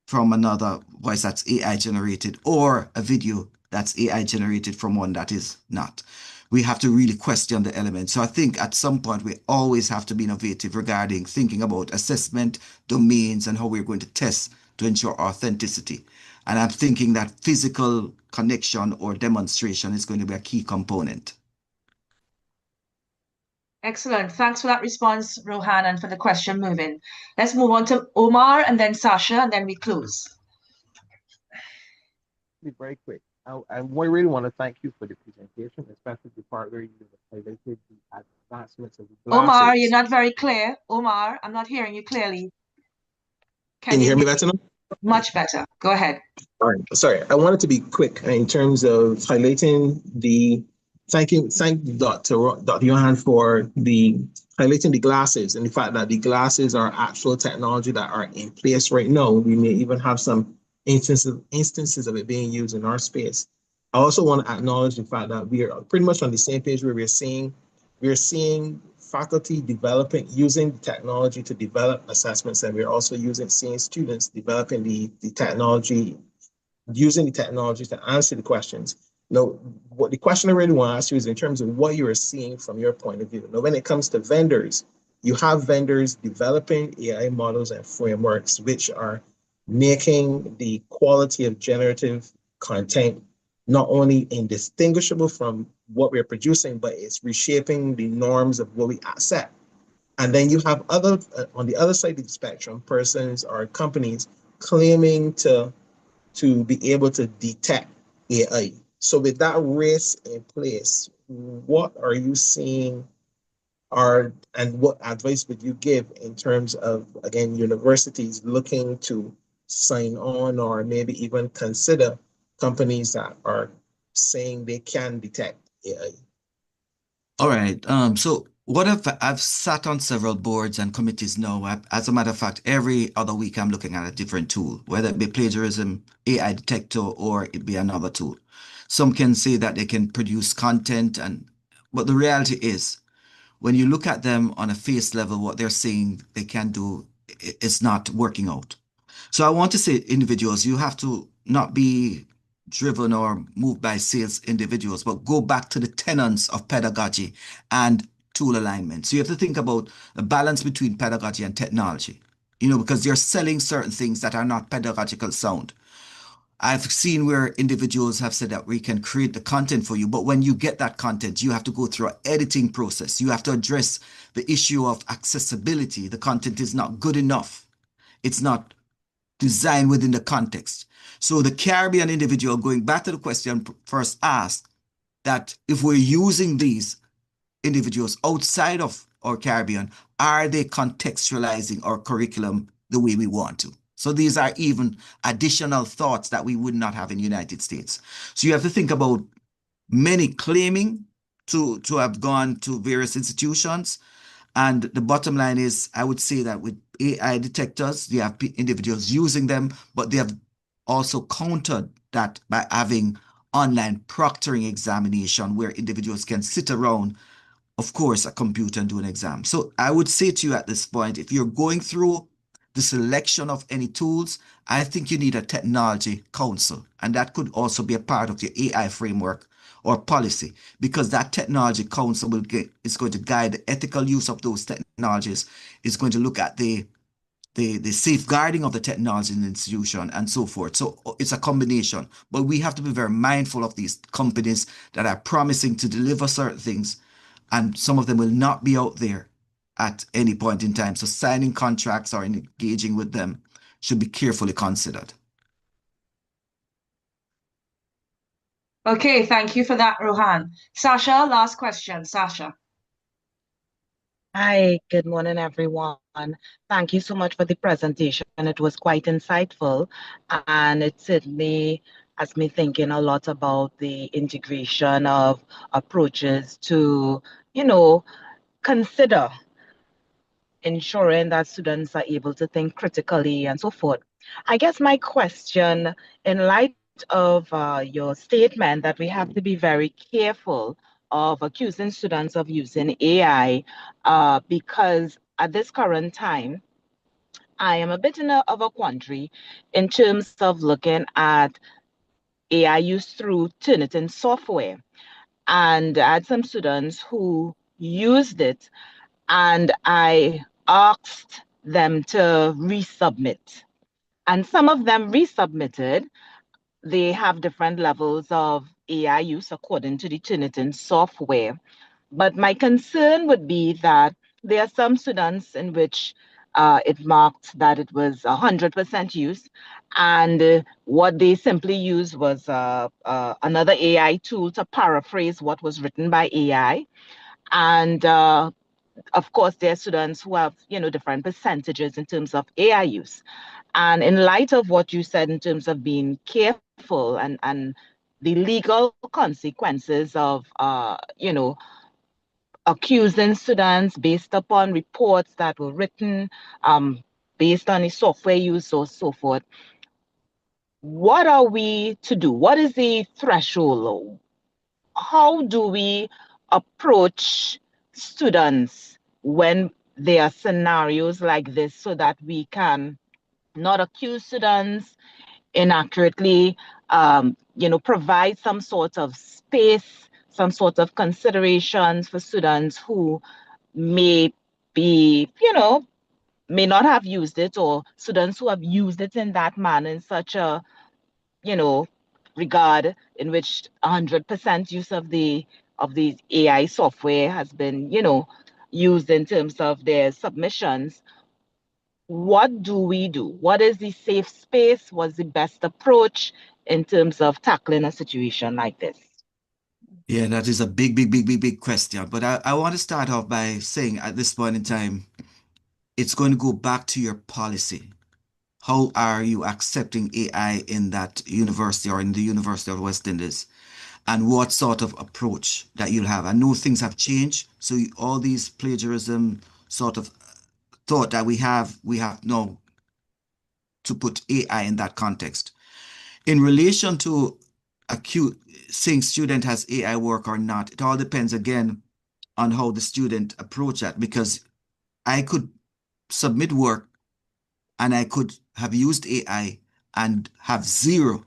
Speaker 2: from another voice that's AI generated or a video that's AI generated from one that is not. We have to really question the elements. So I think at some point we always have to be innovative regarding thinking about assessment, domains, and how we're going to test to ensure authenticity. And I'm thinking that physical connection or demonstration is going to be a key component.
Speaker 1: Excellent. Thanks for that response, Rohan, and for the question moving. Let's move on to Omar and then Sasha, and then we close.
Speaker 11: Be very quick. I really want to thank you for the presentation, especially the part where you highlighted the advancements of the
Speaker 1: Omar,
Speaker 11: glasses.
Speaker 1: you're not very clear. Omar, I'm not hearing you clearly.
Speaker 11: Can you hear me better now?
Speaker 1: Much better. Go ahead.
Speaker 11: All right. Sorry, I wanted to be quick in terms of highlighting the thank Dr. Johan for the highlighting the glasses and the fact that the glasses are actual technology that are in place right now. We may even have some instances of it being used in our space. I also want to acknowledge the fact that we are pretty much on the same page where we're seeing faculty using the technology to develop assessments, and we're also seeing students developing the technology, using the technology to answer the questions. Now, what the question I really want to ask you is in terms of what you are seeing from your point of view. Now, when it comes to vendors, you have vendors developing AI models and frameworks which are making the quality of generative content not only indistinguishable from what we're producing, but it's reshaping the norms of what we accept. And then you have other, on the other side of the spectrum, persons or companies claiming to be able to detect AI. So with that race in place, what are you seeing and what advice would you give in terms of, again, universities looking to sign on or maybe even consider companies that are saying they can detect AI?
Speaker 2: All right. So what if I've sat on several boards and committees now? As a matter of fact, every other week I'm looking at a different tool, whether it be plagiarism, AI detector, or it be another tool. Some can say that they can produce content, but the reality is, when you look at them on a face level, what they're saying they can do is not working out. So I want to say, individuals, you have to not be driven or moved by sales individuals, but go back to the tenets of pedagogy and tool alignment. So you have to think about a balance between pedagogy and technology, because you're selling certain things that are not pedagogical sound. I've seen where individuals have said that we can create the content for you, but when you get that content, you have to go through an editing process. You have to address the issue of accessibility. The content is not good enough. It's not designed within the context. So the Caribbean individual, going back to the question first asked, that if we're using these individuals outside of our Caribbean, are they contextualizing our curriculum the way we want to? So these are even additional thoughts that we would not have in the United States. So you have to think about many claiming to have gone to various institutions. And the bottom line is, I would say that with AI detectors, you have individuals using them, but they have also countered that by having online proctoring examination where individuals can sit around, of course, a computer and do an exam. So I would say to you at this point, if you're going through the selection of any tools, I think you need a technology council, and that could also be a part of your AI framework or policy, because that technology council is going to guide the ethical use of those technologies, is going to look at the safeguarding of the technology in the institution and so forth. So it's a combination, but we have to be very mindful of these companies that are promising to deliver certain things, and some of them will not be out there at any point in time. So signing contracts or engaging with them should be carefully considered.
Speaker 1: Okay, thank you for that, Rohan. Sasha, last question. Sasha.
Speaker 12: Hi, good morning, everyone. Thank you so much for the presentation. It was quite insightful, and it certainly has me thinking a lot about the integration of approaches to, consider ensuring that students are able to think critically and so forth. I guess my question, in light of your statement that we have to be very careful of accusing students of using AI, because at this current time, I am a bit of a quandary in terms of looking at AI use through Turnitin software. And I had some students who used it, and I asked them to resubmit. And some of them resubmitted. They have different levels of AI use according to the Turnitin software. But my concern would be that there are some students in which it marked that it was 100% use, and what they simply used was another AI tool to paraphrase what was written by AI. And of course, there are students who have, different percentages in terms of AI use. And in light of what you said in terms of being careful and the legal consequences of, accusing students based upon reports that were written based on the software use or so forth, what are we to do? What is the threshold? How do we approach students when there are scenarios like this so that we can not accuse students inaccurately, provide some sort of space, some sort of considerations for students who may be, may not have used it, or students who have used it in that manner, in such a, regard, in which 100% use of the AI software has been, used in terms of their submissions. What do we do? What is the safe space? What's the best approach in terms of tackling a situation like this?
Speaker 2: Yeah, that is a big question. But I want to start off by saying at this point in time, it's going to go back to your policy. How are you accepting AI in that university or in the University of West Indies? And what sort of approach that you'll have? I know things have changed. So all these plagiarism sort of thought that we have now to put AI in that context. In relation to saying student has AI work or not, it all depends again on how the student approach that, because I could submit work and I could have used AI and have 0%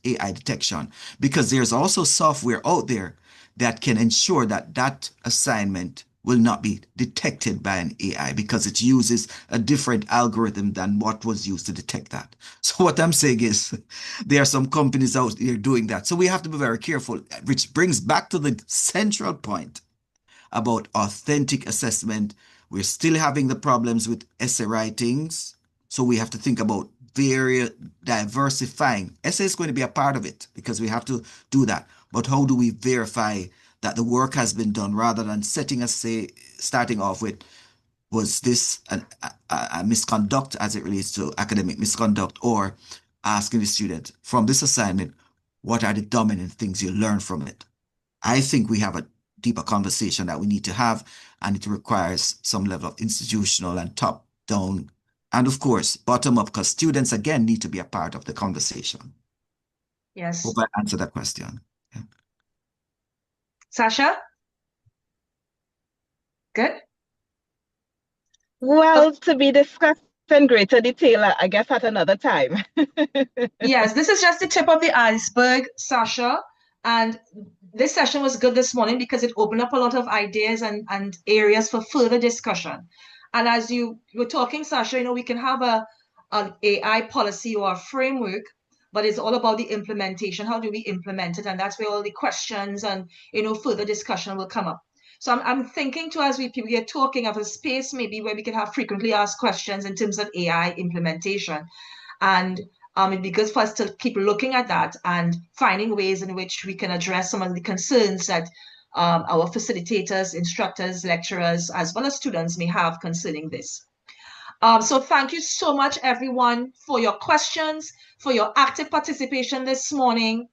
Speaker 2: AI detection, because there's also software out there that can ensure that that assignment will not be detected by an AI because it uses a different algorithm than what was used to detect that. So what I'm saying is there are some companies out there doing that. So we have to be very careful, which brings back to the central point about authentic assessment. We're still having the problems with essay writings. So we have to think about very diversifying. Essay is going to be a part of it because we have to do that. But how do we verify that the work has been done, rather than starting off with, was this a misconduct as it relates to academic misconduct, or asking the student from this assignment, what are the dominant things you learn from it? I think we have a deeper conversation that we need to have, and it requires some level of institutional and top-down, and of course, bottom-up, because students, again, need to be a part of the conversation.
Speaker 1: Yes.
Speaker 2: Hope I answered that question. Yeah.
Speaker 1: Sasha? Good?
Speaker 12: Well, to be discussed in greater detail, I guess, at another time.
Speaker 1: Yes, this is just the tip of the iceberg, Sasha. And this session was good this morning because it opened up a lot of ideas and areas for further discussion. And as you were talking, Sasha, we can have an AI policy or a framework, but it's all about the implementation. How do we implement it? And that's where all the questions and, further discussion will come up. So I'm thinking too, as we are talking of a space maybe where we can have frequently asked questions in terms of AI implementation. And it'd be good for us to keep looking at that and finding ways in which we can address some of the concerns that our facilitators, instructors, lecturers, as well as students may have concerning this. So thank you so much, everyone, for your questions, for your active participation this morning,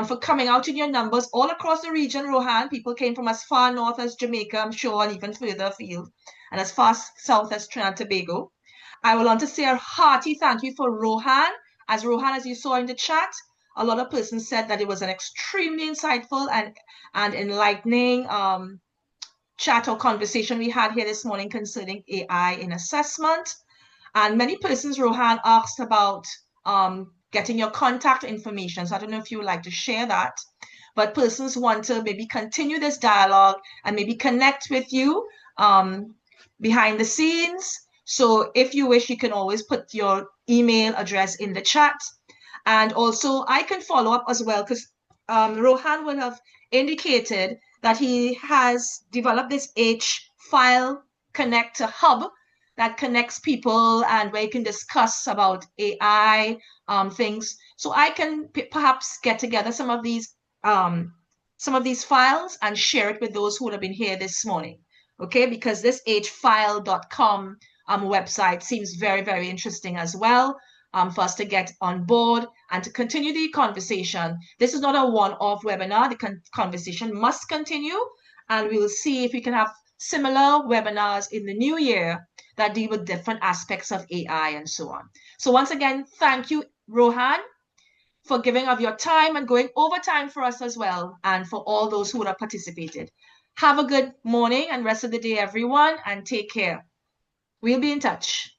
Speaker 1: for coming out in your numbers all across the region, Rohan. People came from as far north as Jamaica, I'm sure, and even further afield, and as far south as Trinidad and Tobago. I would want to say a hearty thank you for Rohan. As Rohan, as you saw in the chat, a lot of persons said that it was an extremely insightful and enlightening chat or conversation we had here this morning concerning AI in assessment. And many persons, Rohan, asked about getting your contact information. So I don't know if you would like to share that, but persons want to maybe continue this dialogue and maybe connect with you behind the scenes. So if you wish, you can always put your email address in the chat. And also I can follow up as well, because Rohan will have indicated that he has developed this H-file connector hub that connects people and where you can discuss about AI things. So I can perhaps get together some of these files and share it with those who would have been here this morning. Okay, because this hfile.com website seems very, very interesting as well for us to get on board and to continue the conversation. This is not a one-off webinar. The conversation must continue, and we will see if we can have similar webinars in the new year that deal with different aspects of AI and so on. So once again, thank you, Rohan, for giving of your time and going over time for us as well, and for all those who would have participated. Have a good morning and rest of the day, everyone, and take care. We'll be in touch.